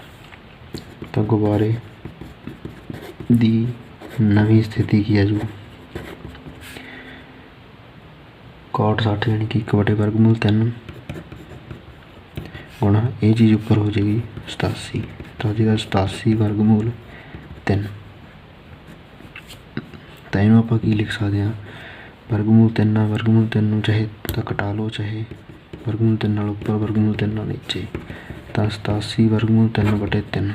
ਤਾਂ ਗੁਬਾਰੇ ਦੀ ਨਵੀਂ ਸਥਿਤੀ ਕੀ ਆ ਜੂ, cot 60 ਯਾਨੀ ਕਿ 1 ਬਟੇ ਵਰਗਮੂਲ 3 ਗੁਣਾ ਇਹ ਚੀਜ਼ ਉੱਪਰ ਹੋ ਜਾਏਗੀ 87, ਤਾਂ ਜਿਹਦਾ 87 ਵਰਗਮੂਲ 3। ਤਾਂ ਇਹਨੂੰ ਆਪਾਂ ਕੀ ਲਿਖ ਸਕਦੇ ਹਾਂ, ਵਰਗਮੂਲ 3 ਆ, ਵਰਗਮੂਲ 3 ਨੂੰ ਚਾਹੇ ਤਾਂ ਘਟਾ ਲਓ, ਚਾਹੇ ਵਰਗਮੂਲ 3 ਨਾਲ ਉੱਪਰ, ਵਰਗਮੂਲ 3 ਨਾਲ ਨੀਚੇ, ਤਾਂ 87 ਵਰਗਮੂਲ 3/3,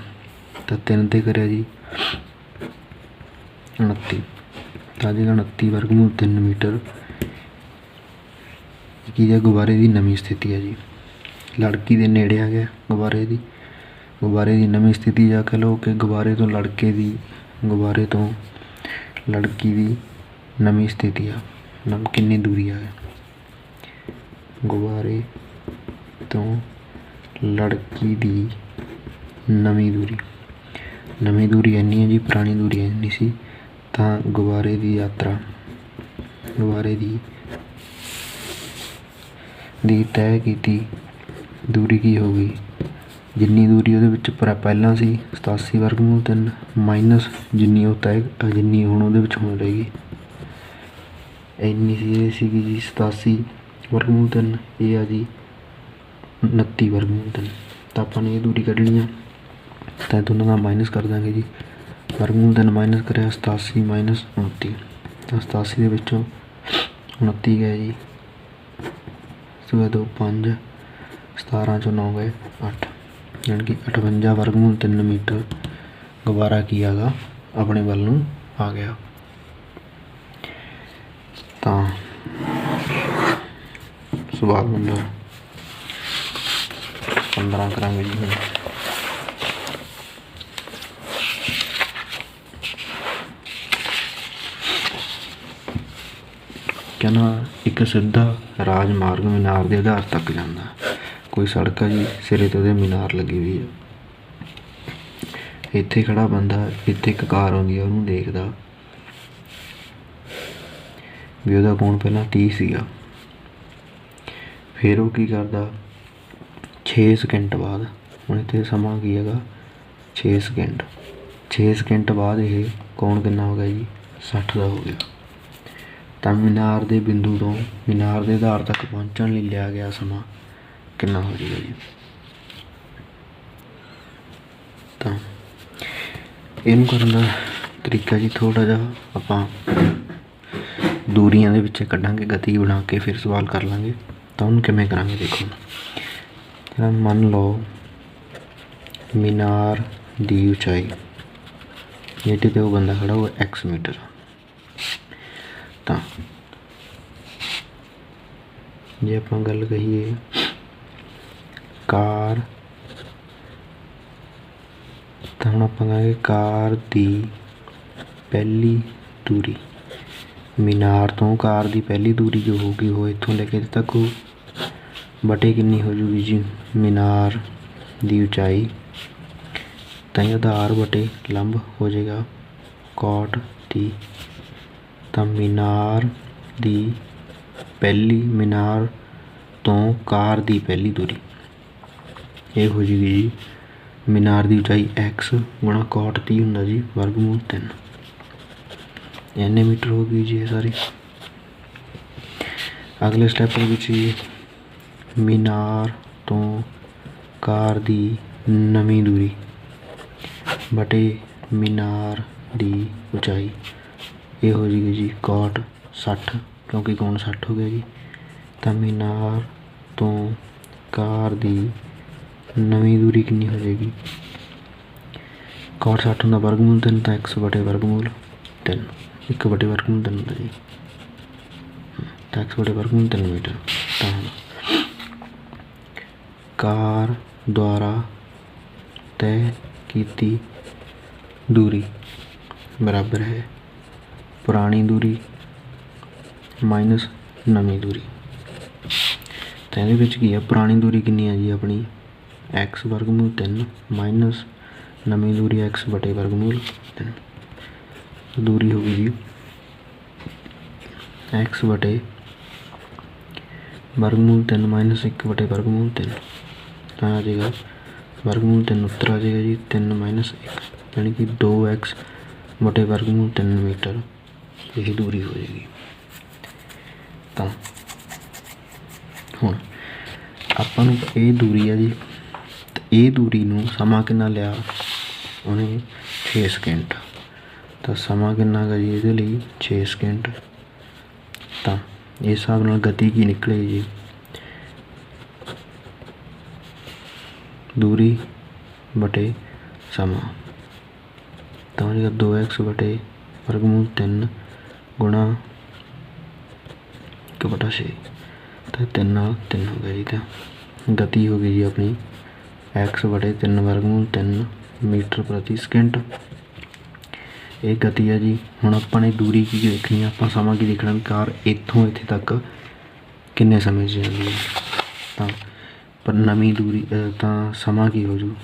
ਤਾਂ 3 'ਤੇ ਕਰਿਆ ਜੀ 29, ਤਾਂ ਜਿਹੜਾ 29 ਵਰਗਮੂਲ 3 ਮੀਟਰ ਕੀ ਹੈ, ਗੁਬਾਰੇ ਦੀ ਨਵੀਂ ਸਥਿਤੀ ਹੈ ਜੀ। ਲੜਕੀ ਦੇ ਨੇੜੇ ਆ ਗਿਆ ਗੁਬਾਰੇ ਦੀ ਨਵੀਂ ਸਥਿਤੀ, ਜਾਂ ਕਹਿ ਲਓ ਕਿ ਗੁਬਾਰੇ ਤੋਂ ਲੜਕੀ ਦੀ ਨਵੀਂ ਸਥਿਤੀ ਆ, ਕਿੰਨੀ ਦੂਰੀ ਆ, ਗੁਬਾਰੇ ਤੋਂ ਲੜਕੀ ਦੀ ਨਵੀਂ ਦੂਰੀ ਇੰਨੀ ਹੈ ਜੀ, ਪੁਰਾਣੀ ਦੂਰੀ ਇੰਨੀ ਸੀ। ਤਾਂ ਗੁਬਾਰੇ ਦੀ ਤੈਅ ਕੀਤੀ ਦੂਰੀ ਕੀ ਹੋ ਗਈ, ਜਿੰਨੀ ਦੂਰੀ ਉਹਦੇ ਵਿੱਚ ਪਹਿਲਾਂ ਸੀ 87 ਵਰਗਮੂਲ 3 ਮਾਈਨਸ ਜਿੰਨੀ ਹੁਣ ਉਹਦੇ ਵਿੱਚ ਹੁਣ ਰਹੇਗੀ, ਇੰਨੀ ਸੀ, ਇਹ ਸੀਗੀ ਜੀ 87 ਵਰਗਮੂਲ 3, ਇਹ ਆ ਜੀ 29 ਵਰਗਮੂਲ 3। ਤਾਂ ਆਪਾਂ ਨੇ ਇਹ ਦੂਰੀ ਕੱਢਣੀ ਆ, ਤਾਂ ਦੋਨਾਂ ਦਾ ਮਾਈਨਸ ਕਰ ਦਾਂਗੇ ਜੀ। ਵਰਗਮੂਲ 3 ਮਾਈਨਸ ਕਰਿਆ 87 ਮਾਈਨਸ 29, ਤਾਂ 87 ਦੇ ਵਿੱਚੋਂ 29 ਗਏ ਜੀ, 2 5, 17 ਚੋਂ 9 ਗਏ 8, ਯਾਨੀ ਕਿ 58 ਵਰਗਮੂਲ 3 ਮੀਟਰ ਗੁਬਾਰਾ ਕੀ ਹੈਗਾ ਆਪਣੇ ਵੱਲ ਨੂੰ ਆ ਗਿਆ। ਤਾਂ ਸਵਾਲ ਨੰਬਰ 15 ਕਰਾਂਗੇ ਜੀ ਹੁਣ। ਕਹਿੰਦਾ ਇੱਕ ਸਿੱਧਾ ਰਾਜ ਮਾਰਗ ਮੀਨਾਰ ਦੇ ਆਧਾਰ ਤੱਕ ਜਾਂਦਾ, ਕੋਈ ਸੜਕ ਆ ਜੀ, ਸਿਰੇ 'ਤੇ ਉਹਦੇ ਮੀਨਾਰ ਲੱਗੀ ਹੋਈ ਆ, ਇੱਥੇ ਖੜਾ ਬੰਦਾ, ਇੱਥੇ ਇੱਕ ਕਾਰ ਆਉਂਦੀ ਆ, ਉਹਨੂੰ ਦੇਖਦਾ ਵੀ ਉਹਦਾ ਕੋਣ ਪਹਿਲਾਂ 30 ਸੀਗਾ, ਫਿਰ ਉਹ ਕੀ ਕਰਦਾ 6 ਸਕਿੰਟ ਬਾਅਦ, ਹੁਣ ਇੱਥੇ ਸਮਾਂ ਕੀ ਹੈਗਾ 6 ਸਕਿੰਟ ਬਾਅਦ ਇਹ ਕੋਣ ਕਿੰਨਾ ਹੋ ਗਿਆ ਜੀ 60 ਦਾ ਹੋ ਗਿਆ। ਤਾਂ ਮੀਨਾਰ ਦੇ ਬਿੰਦੂ ਤੋਂ ਮੀਨਾਰ ਦੇ ਆਧਾਰ ਤੱਕ ਪਹੁੰਚਣ ਲਈ ਲਿਆ ਗਿਆ ਸਮਾਂ ਕਿੰਨਾ ਹੋ ਜਾਏਗਾ ਜੀ। ਤਾਂ ਇਹਨੂੰ ਕਰਨ ਦਾ ਤਰੀਕਾ ਜੀ ਥੋੜ੍ਹਾ ਜਿਹਾ ਆਪਾਂ ਦੂਰੀਆਂ ਦੇ ਵਿੱਚ ਕੱਢਾਂਗੇ, ਗਤੀ ਬਣਾ ਕੇ ਫਿਰ ਸਵਾਲ ਕਰ ਲਾਂਗੇ। ਤਾਂ ਉਹਨੂੰ ਕਿਵੇਂ ਕਰਾਂਗੇ ਦੇਖੋ, ਮੰਨ ਲਓ ਮੀਨਾਰ ਦੀ ਉਚਾਈ ਜਿਹਦੇ 'ਤੇ ਉਹ ਬੰਦਾ ਖੜਾ ਉਹ x ਮੀਟਰ, ਤਾਂ ਜੇ ਆਪਾਂ ਗੱਲ ਕਹੀਏ ਕਾਰ, ਤਾਂ ਹੁਣ ਆਪਾਂ ਕਹਾਂਗੇ ਕਾਰ ਦੀ ਪਹਿਲੀ ਦੂਰੀ, ਮੀਨਾਰ ਤੋਂ ਕਾਰ ਦੀ ਪਹਿਲੀ ਦੂਰੀ ਜੋ ਹੋਊਗੀ ਉਹ ਇੱਥੋਂ ਲੈ ਕੇ ਇੱਥੇ ਤੱਕ ਹੋ ਬਟੇ ਕਿੰਨੀ ਹੋ ਜੂਗੀ ਜੀ ਮੀਨਾਰ ਦੀ ਉਚਾਈ, ਤਾਂ ਆਧਾਰ ਬਟੇ ਲੰਬ ਹੋ ਜਾਏਗਾ cot ਦੀ। ਤਾਂ ਮੀਨਾਰ ਤੋਂ ਕਾਰ ਦੀ ਪਹਿਲੀ ਦੂਰੀ ਇਹ ਹੋ ਜਾਏਗੀ ਜੀ ਮੀਨਾਰ ਦੀ ਉਚਾਈ x ਗੁਣਾ cot 30 ਹੁੰਦਾ ਜੀ ਵਰਗਮੂਲ 3, ਇੰਨੇ ਮੀਟਰ ਹੋ ਗਈ ਜੀ ਇਹ ਸਾਰੀ। ਅਗਲੇ ਸਟੈਪ ਵਿੱਚ ਜੀ ਮੀਨਾਰ ਤੋਂ ਕਾਰ ਦੀ ਨਵੀਂ ਦੂਰੀ ਬਟੇ ਮੀਨਾਰ ਦੀ ਉਚਾਈ ਇਹ ਹੋ ਜਾਏਗੀ ਜੀ cot 60, ਕਿਉਂਕਿ ਕੋਣ 60 ਹੋ ਗਿਆ ਜੀ। ਤਾਂ ਮੀਨਾਰ ਤੋਂ ਕਾਰ ਦੀ ਨਵੀਂ ਦੂਰੀ ਕਿੰਨੀ ਹੋ ਜਾਏਗੀ, cot 60 ਹੁੰਦਾ ਵਰਗਮੂਲ 3, ਤਾਂ x ਬਟੇ ਵਰਗਮੂਲ 3, 1 ਬਟੇ ਵਰਗਮੂਲ 3 ਹੁੰਦਾ ਜੀ, ਤਾਂ x ਬਟੇ ਵਰਗਮੂਲ 3 ਮੀਟਰ। ਤਾਂ ਕਾਰ ਦੁਆਰਾ ਤੈਅ ਕੀਤੀ ਦੂਰੀ ਬਰਾਬਰ ਹੈ ਪੁਰਾਣੀ ਦੂਰੀ ਮਾਈਨਸ ਨਵੀਂ ਦੂਰੀ। ਤਾਂ ਇਹਦੇ ਵਿੱਚ ਕੀ ਹੈ, ਪੁਰਾਣੀ ਦੂਰੀ ਕਿੰਨੀ ਹੈ ਜੀ ਆਪਣੀ x ਵਰਗਮੂਲ 3 ਮਾਈਨਸ ਨਵੀਂ ਦੂਰੀ x ਬਟੇ ਵਰਗਮੂਲ 3, ਦੂਰੀ ਹੋ ਗਈ ਜੀ x ਬਟੇ ਵਰਗਮੂਲ 3 ਮਾਈਨਸ 1 ਬਟੇ ਵਰਗਮੂਲ 3, ਤਾਂ ਆ ਜਾਏਗਾ ਵਰਗਮੂਲ 3 ਉੱਤਰ ਆ ਜਾਏਗਾ ਜੀ 3 ਮਾਈਨਸ 1, यानी कि 2x बटे वर्गमूल 3 मीटर यही दूरी हो जाएगी। तो हुण आपां नूं ये दूरी है जी, तो ये दूरी नूं समा किन्ना लिया उन्हें 6 सेकंड। ਤਾਂ ਸਮਾਂ ਕਿੰਨਾ ਗਾ ਜੀ ਇਹਦੇ ਲਈ 6 ਸਕਿੰਟ। ਤਾਂ ਇਸ ਹਿਸਾਬ ਨਾਲ ਗਤੀ ਕੀ ਨਿਕਲੇਗੀ ਜੀ, ਦੂਰੀ ਬਟੇ ਸਮਾਂ। ਤਾਂ ਹੋ ਜਾਏਗਾ 2x ਬਟੇ ਵਰਗਮੂਲ 3 ਗੁਣਾ 1/6। ਤਾਂ 3 ਨਾਲ 3 ਹੋ ਗਿਆ ਜੀ। ਤਾਂ ਗਤੀ ਹੋ ਗਈ ਜੀ ਆਪਣੀ x ਬਟੇ 3 ਵਰਗਮੂਲ 3 ਮੀਟਰ ਪ੍ਰਤੀ ਸਕਿੰਟ। ਇਹ ਗਤੀ ਹੈ ਜੀ। ਹੁਣ ਆਪਾਂ ਨੇ ਦੂਰੀ ਕੀ ਦੇਖਣੀ ਆ, ਆਪਾਂ ਸਮਾਂ ਕੀ ਦੇਖਣਾ ਵੀ ਕਾਰ ਇੱਥੋਂ ਇੱਥੇ ਤੱਕ ਕਿੰਨੇ ਸਮੇਂ 'ਚ ਜਾਂਦੀ ਹੈ। ਤਾਂ ਪਰ ਨਵੀਂ ਦੂਰੀ ਤਾਂ ਸਮਾਂ ਕੀ ਹੋ ਜੂ,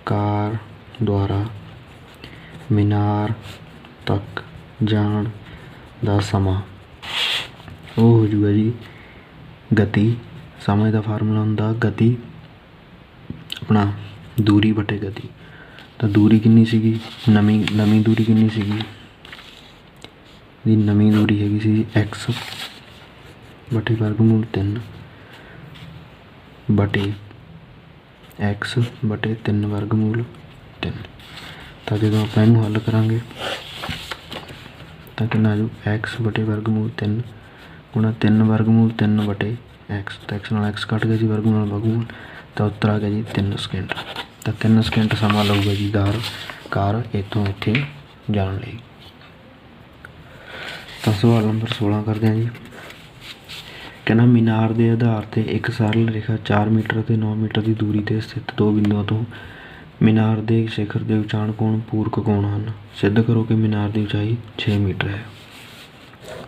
ਕਾਰ ਦੁਆਰਾ ਮੀਨਾਰ ਤੱਕ ਜਾਣ ਦਾ ਸਮਾਂ ਉਹ ਹੋ ਜੂਗਾ ਜੀ ਗਤੀ। ਸਮੇਂ ਦਾ ਫਾਰਮੂਲਾ ਹੁੰਦਾ ਗਤੀ ਆਪਣਾ ਦੂਰੀ ਬਟੇ ਗਤੀ। ਤਾਂ ਦੂਰੀ ਕਿੰਨੀ ਸੀਗੀ, ਨਵੀਂ ਦੂਰੀ ਕਿੰਨੀ ਸੀਗੀ ਜੀ, ਨਵੀਂ ਦੂਰੀ ਹੈਗੀ ਸੀ x ਬਟੇ ਵਰਗਮੂਲ 3 ਬਟੇ x ਬਟੇ 3 ਵਰਗਮੂਲ 3। ਤਾਂ ਜਦੋਂ ਆਪਾਂ ਇਹਨੂੰ ਹੱਲ ਕਰਾਂਗੇ ਤਾਂ ਕਿੰਨਾ ਆ ਜੂ x ਬਟੇ ਵਰਗਮੂਲ 3 ਗੁਣਾ 3 ਵਰਗਮੂਲ 3 ਬਟੇ x। ਤਾਂ x ਨਾਲ x ਕੱਟ ਗਿਆ ਜੀ, ਵਰਗਮੂਲ ਨਾਲ ਵਰਗਮੂਲ। ਤਾਂ ਉੱਤਰ ਆ ਗਿਆ ਜੀ 3 ਸਕਿੰਟ। ਤਾਂ 3 ਸਕਿੰਟ ਸਮਾਂ ਲਊਗਾ ਜੀ ਕਾਰ ਇੱਥੋਂ ਇੱਥੇ ਜਾਣ ਲਈ। ਤਾਂ ਸਵਾਲ ਨੰਬਰ 16 ਕਰਦੇ ਹਾਂ ਜੀ। ਕਹਿੰਦਾ ਮੀਨਾਰ ਦੇ ਆਧਾਰ 'ਤੇ ਇੱਕ ਸਰਲ ਰੇਖਾ 4 ਮੀਟਰ ਅਤੇ 9 ਮੀਟਰ ਦੀ ਦੂਰੀ 'ਤੇ ਸਥਿਤ ਦੋ ਬਿੰਦੂਆਂ ਤੋਂ ਮੀਨਾਰ ਦੇ ਸਿਖਰ ਦੇ ਉਚਾਣ ਕੋਣ ਪੂਰਕ ਕੋਣ ਹਨ। ਸਿੱਧ ਕਰੋ ਕਿ ਮੀਨਾਰ ਦੀ ਉਚਾਈ 6 ਮੀਟਰ ਹੈ।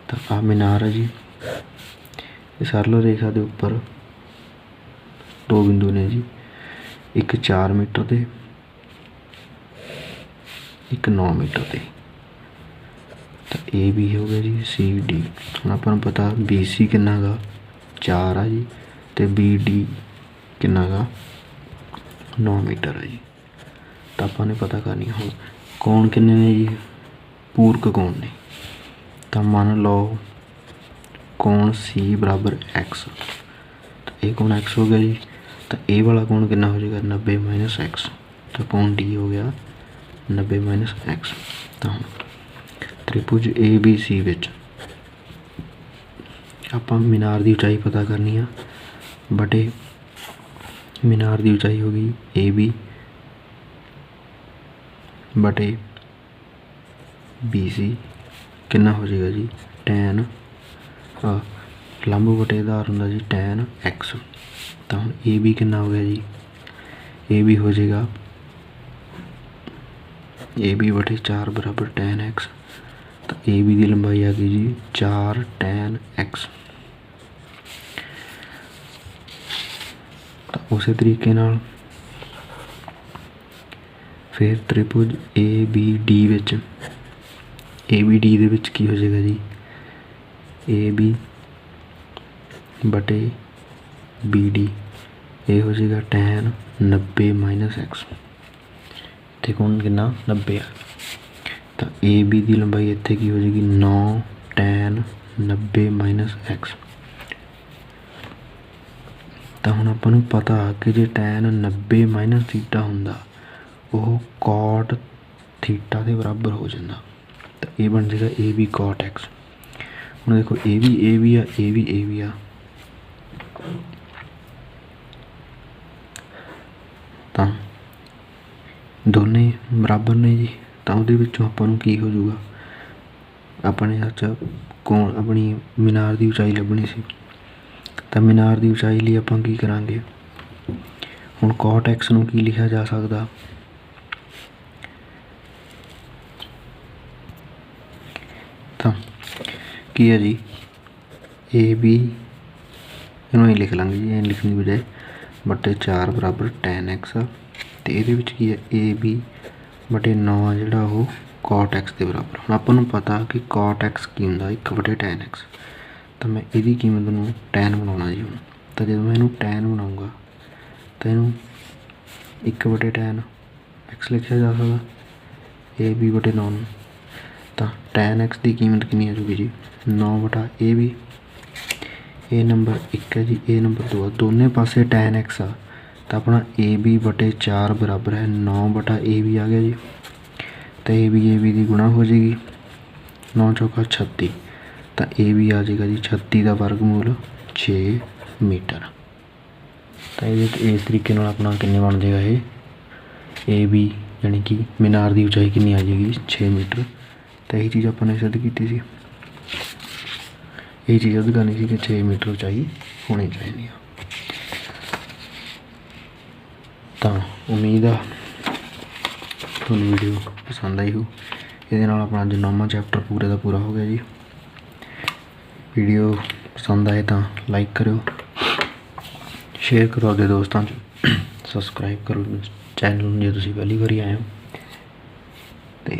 ਤਾਂ ਆਹ ਮੀਨਾਰ ਹੈ ਜੀ। ਇਹ ਸਰਲ ਰੇਖਾ ਦੇ ਉੱਪਰ ਦੋ ਬਿੰਦੂ ਨੇ ਜੀ, ਇੱਕ 4 ਮੀਟਰ 'ਤੇ ਇੱਕ 9 ਮੀਟਰ 'ਤੇ। ਤਾਂ ਇਹ ਵੀ ਹੋ ਗਿਆ ਜੀ CD। ਹੁਣ ਆਪਾਂ ਨੂੰ ਪਤਾ BC ਕਿੰਨਾ ਗਾ 4 ਆ ਜੀ, ਅਤੇ BD ਕਿੰਨਾ ਗਾ 9 ਮੀਟਰ ਹੈ ਜੀ। ਤਾਂ ਆਪਾਂ ਨੇ ਪਤਾ ਕਰਨੀ ਹੁਣ ਕੋਣ ਕਿੰਨੇ ਨੇ ਜੀ, ਪੂਰਕ ਕੋਣ ਨੇ। ਤਾਂ ਮੰਨ ਲਓ ਕੋਣ C ਬਰਾਬਰ X। ਤਾਂ ਇਹ ਕੋਣ X ਹੋ ਗਿਆ ਜੀ। ਤਾਂ ਇਹ ਵਾਲਾ ਕੋਣ ਕਿੰਨਾ ਹੋ ਜਾਏਗਾ 90 - X। ਤਾਂ ਕੋਣ D ਹੋ ਗਿਆ 90 - X। ਤਾਂ ਹੁਣ ਤ੍ਰਿਭੁਜ ABC ਵਿੱਚ ਆਪਾਂ ਮੀਨਾਰ ਦੀ ਉਚਾਈ ਪਤਾ ਕਰਨੀ ਆ ਬਟੇ ਮੀਨਾਰ ਦੀ ਉਚਾਈ ਹੋ ਗਈ AB ਬਟੇ BC ਕਿੰਨਾ ਹੋ ਜਾਏਗਾ ਜੀ tan ਲੰਬ ਬਟੇ ਆਧਾਰ ਹੁੰਦਾ ਜੀ tan X। ਤਾਂ ਹੁਣ AB ਕਿੰਨਾ ਹੋ ਗਿਆ ਜੀ, AB ਹੋ ਜਾਏਗਾ AB ਬਟੇ 4 ਬਰਾਬਰ tan X। ਤਾਂ AB ਦੀ ਲੰਬਾਈ ਆ ਗਈ ਜੀ 4 tan X। ਤਾਂ ਉਸੇ ਤਰੀਕੇ ਨਾਲ ਫਿਰ ਤ੍ਰਿਭੁਜ ABD ਦੇ ਵਿੱਚ ਕੀ ਹੋ ਜਾਏਗਾ ਜੀ, AB ਬਟੇ BD ਇਹ ਹੋ ਜਾਏਗਾ tan 90 - X। ਇੱਥੇ ਕੋਣ ਕਿੰਨਾ 90 ਆ। ਤਾਂ AB ਦੀ ਲੰਬਾਈ ਇੱਥੇ ਕੀ ਹੋ ਜਾਏਗੀ 9 tan 90 - X। ਤਾਂ ਹੁਣ ਆਪਾਂ ਨੂੰ ਪਤਾ ਕਿ ਜੇ tan 90 - ਥੀਟਾ ਹੁੰਦਾ ਉਹ cot ਥੀਟਾ ਦੇ ਬਰਾਬਰ ਹੋ ਜਾਂਦਾ। ਤਾਂ ਇਹ ਬਣ ਜਾਏਗਾ AB cot X। ਹੁਣ ਦੇਖੋ ਇਹ ਵੀ AB ਆ, ਇਹ ਵੀ AB ਆ। ਤਾਂ ਦੋਨੇ ਬਰਾਬਰ ਨੇ ਜੀ। ਤਾਂ ਉਹਦੇ ਵਿੱਚੋਂ ਆਪਾਂ ਨੂੰ ਕੀ ਹੋ ਜਾਊਗਾ, ਆਪਣੇ ਕੋਣ ਆਪਣੀ ਮੀਨਾਰ ਦੀ ਉਚਾਈ ਲੱਭਣੀ ਸੀ। ਤਾਂ ਮੀਨਾਰ ਦੀ ਉਚਾਈ ਲਈ ਆਪਾਂ ਕੀ ਕਰਾਂਗੇ, ਹੁਣ cot X ਨੂੰ ਕੀ ਲਿਖਿਆ ਜਾ ਸਕਦਾ, ਤਾਂ ਕੀ ਹੈ ਜੀ AB ਇਹਨੂੰ ਹੀ ਲਿਖ ਲਾਂਗੇ ਜੀ, ਇਹ ਲਿਖਣ ਦੀ ਬਜਾਏ ਬਟੇ 4 ਬਰਾਬਰ tan X। ਅਤੇ ਇਹਦੇ ਵਿੱਚ ਕੀ ਹੈ AB ਬਟੇ 9 ਆ ਜਿਹੜਾ ਉਹ cot X ਦੇ ਬਰਾਬਰ। ਹੁਣ ਆਪਾਂ ਨੂੰ ਪਤਾ ਕਿ cot X ਕੀ ਹੁੰਦਾ 1 ਬਟੇ tan X। ਤਾਂ ਮੈਂ ਇਹਦੀ ਕੀਮਤ ਨੂੰ tan ਬਣਾਉਣਾ ਜੀ ਹੁਣ। ਤਾਂ ਜਦੋਂ ਮੈਂ ਇਹਨੂੰ tan ਬਣਾਊਂਗਾ ਤਾਂ ਇਹਨੂੰ 1 ਬਟੇ tan X ਲਿਖਿਆ ਜਾ ਸਕਦਾ AB ਬਟੇ 9 ਨੂੰ। ਤਾਂ tan X ਦੀ ਕੀਮਤ ਕਿੰਨੀ ਆ ਜੂਗੀ ਜੀ 9 ਬਟਾ AB। ਇਹ ਨੰਬਰ 1 ਹੈ ਜੀ, ਇਹ ਨੰਬਰ 2 ਆ। ਦੋਨੇ ਪਾਸੇ tan X ਆ ਤਾਂ ਆਪਣਾ AB ਬਟੇ 4 ਬਰਾਬਰ ਹੈ 9 ਬਟਾ AB ਆ ਗਿਆ ਜੀ। ਤਾਂ ए बी ਦੀ ਗੁਣਾ ਹੋ ਜਾਏਗੀ। 9 ਚੌਕਾ 36 ਤਾਂ ए बी ਆ ਜਾਏਗਾ ਜੀ 36 ਦਾ ਵਰਗਮੂਲ 6 ਮੀਟਰ। ਤਾਂ ਇਸ ਤਰੀਕੇ ਨਾਲ ਆਪਣਾ ਕਿੰਨੇ ਬਣ ਜਾਏਗਾ ਇਹ ए बी यानी कि मीनार की उचाई कितनी आ जाएगी 6 मीटर। तो यही चीज़ अपने सिद्ध की थी, यही चीज़ सिद्ध करनी थी कि 6 मीटर उचाई होनी चाहिए। तो उम्मीद आ थोड़ी वीडियो पसंद आई हो। ये अपना अज 9वां चैप्टर पूरे का पूरा हो गया जी। वीडियो पसंद आए तो लाइक करो, शेयर करो अपने दोस्तों, सबसक्राइब करो चैनल जो तुम पहली बारी आए हो। तो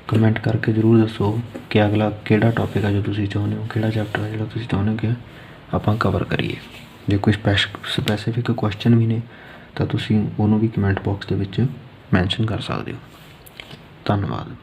कमेंट करके जरूर दसो कि अगला किहड़ा टॉपिक है जो तुम चाहते हो, किहड़ा चैप्टर है जो तुम चाहते हो कि आप कवर करिए। जो कोई स्पैसीफिक क्वेश्चन भी ने तो तुम उन्होंने भी कमेंट बॉक्स के मैंशन कर सकते हो। धन्यवाद।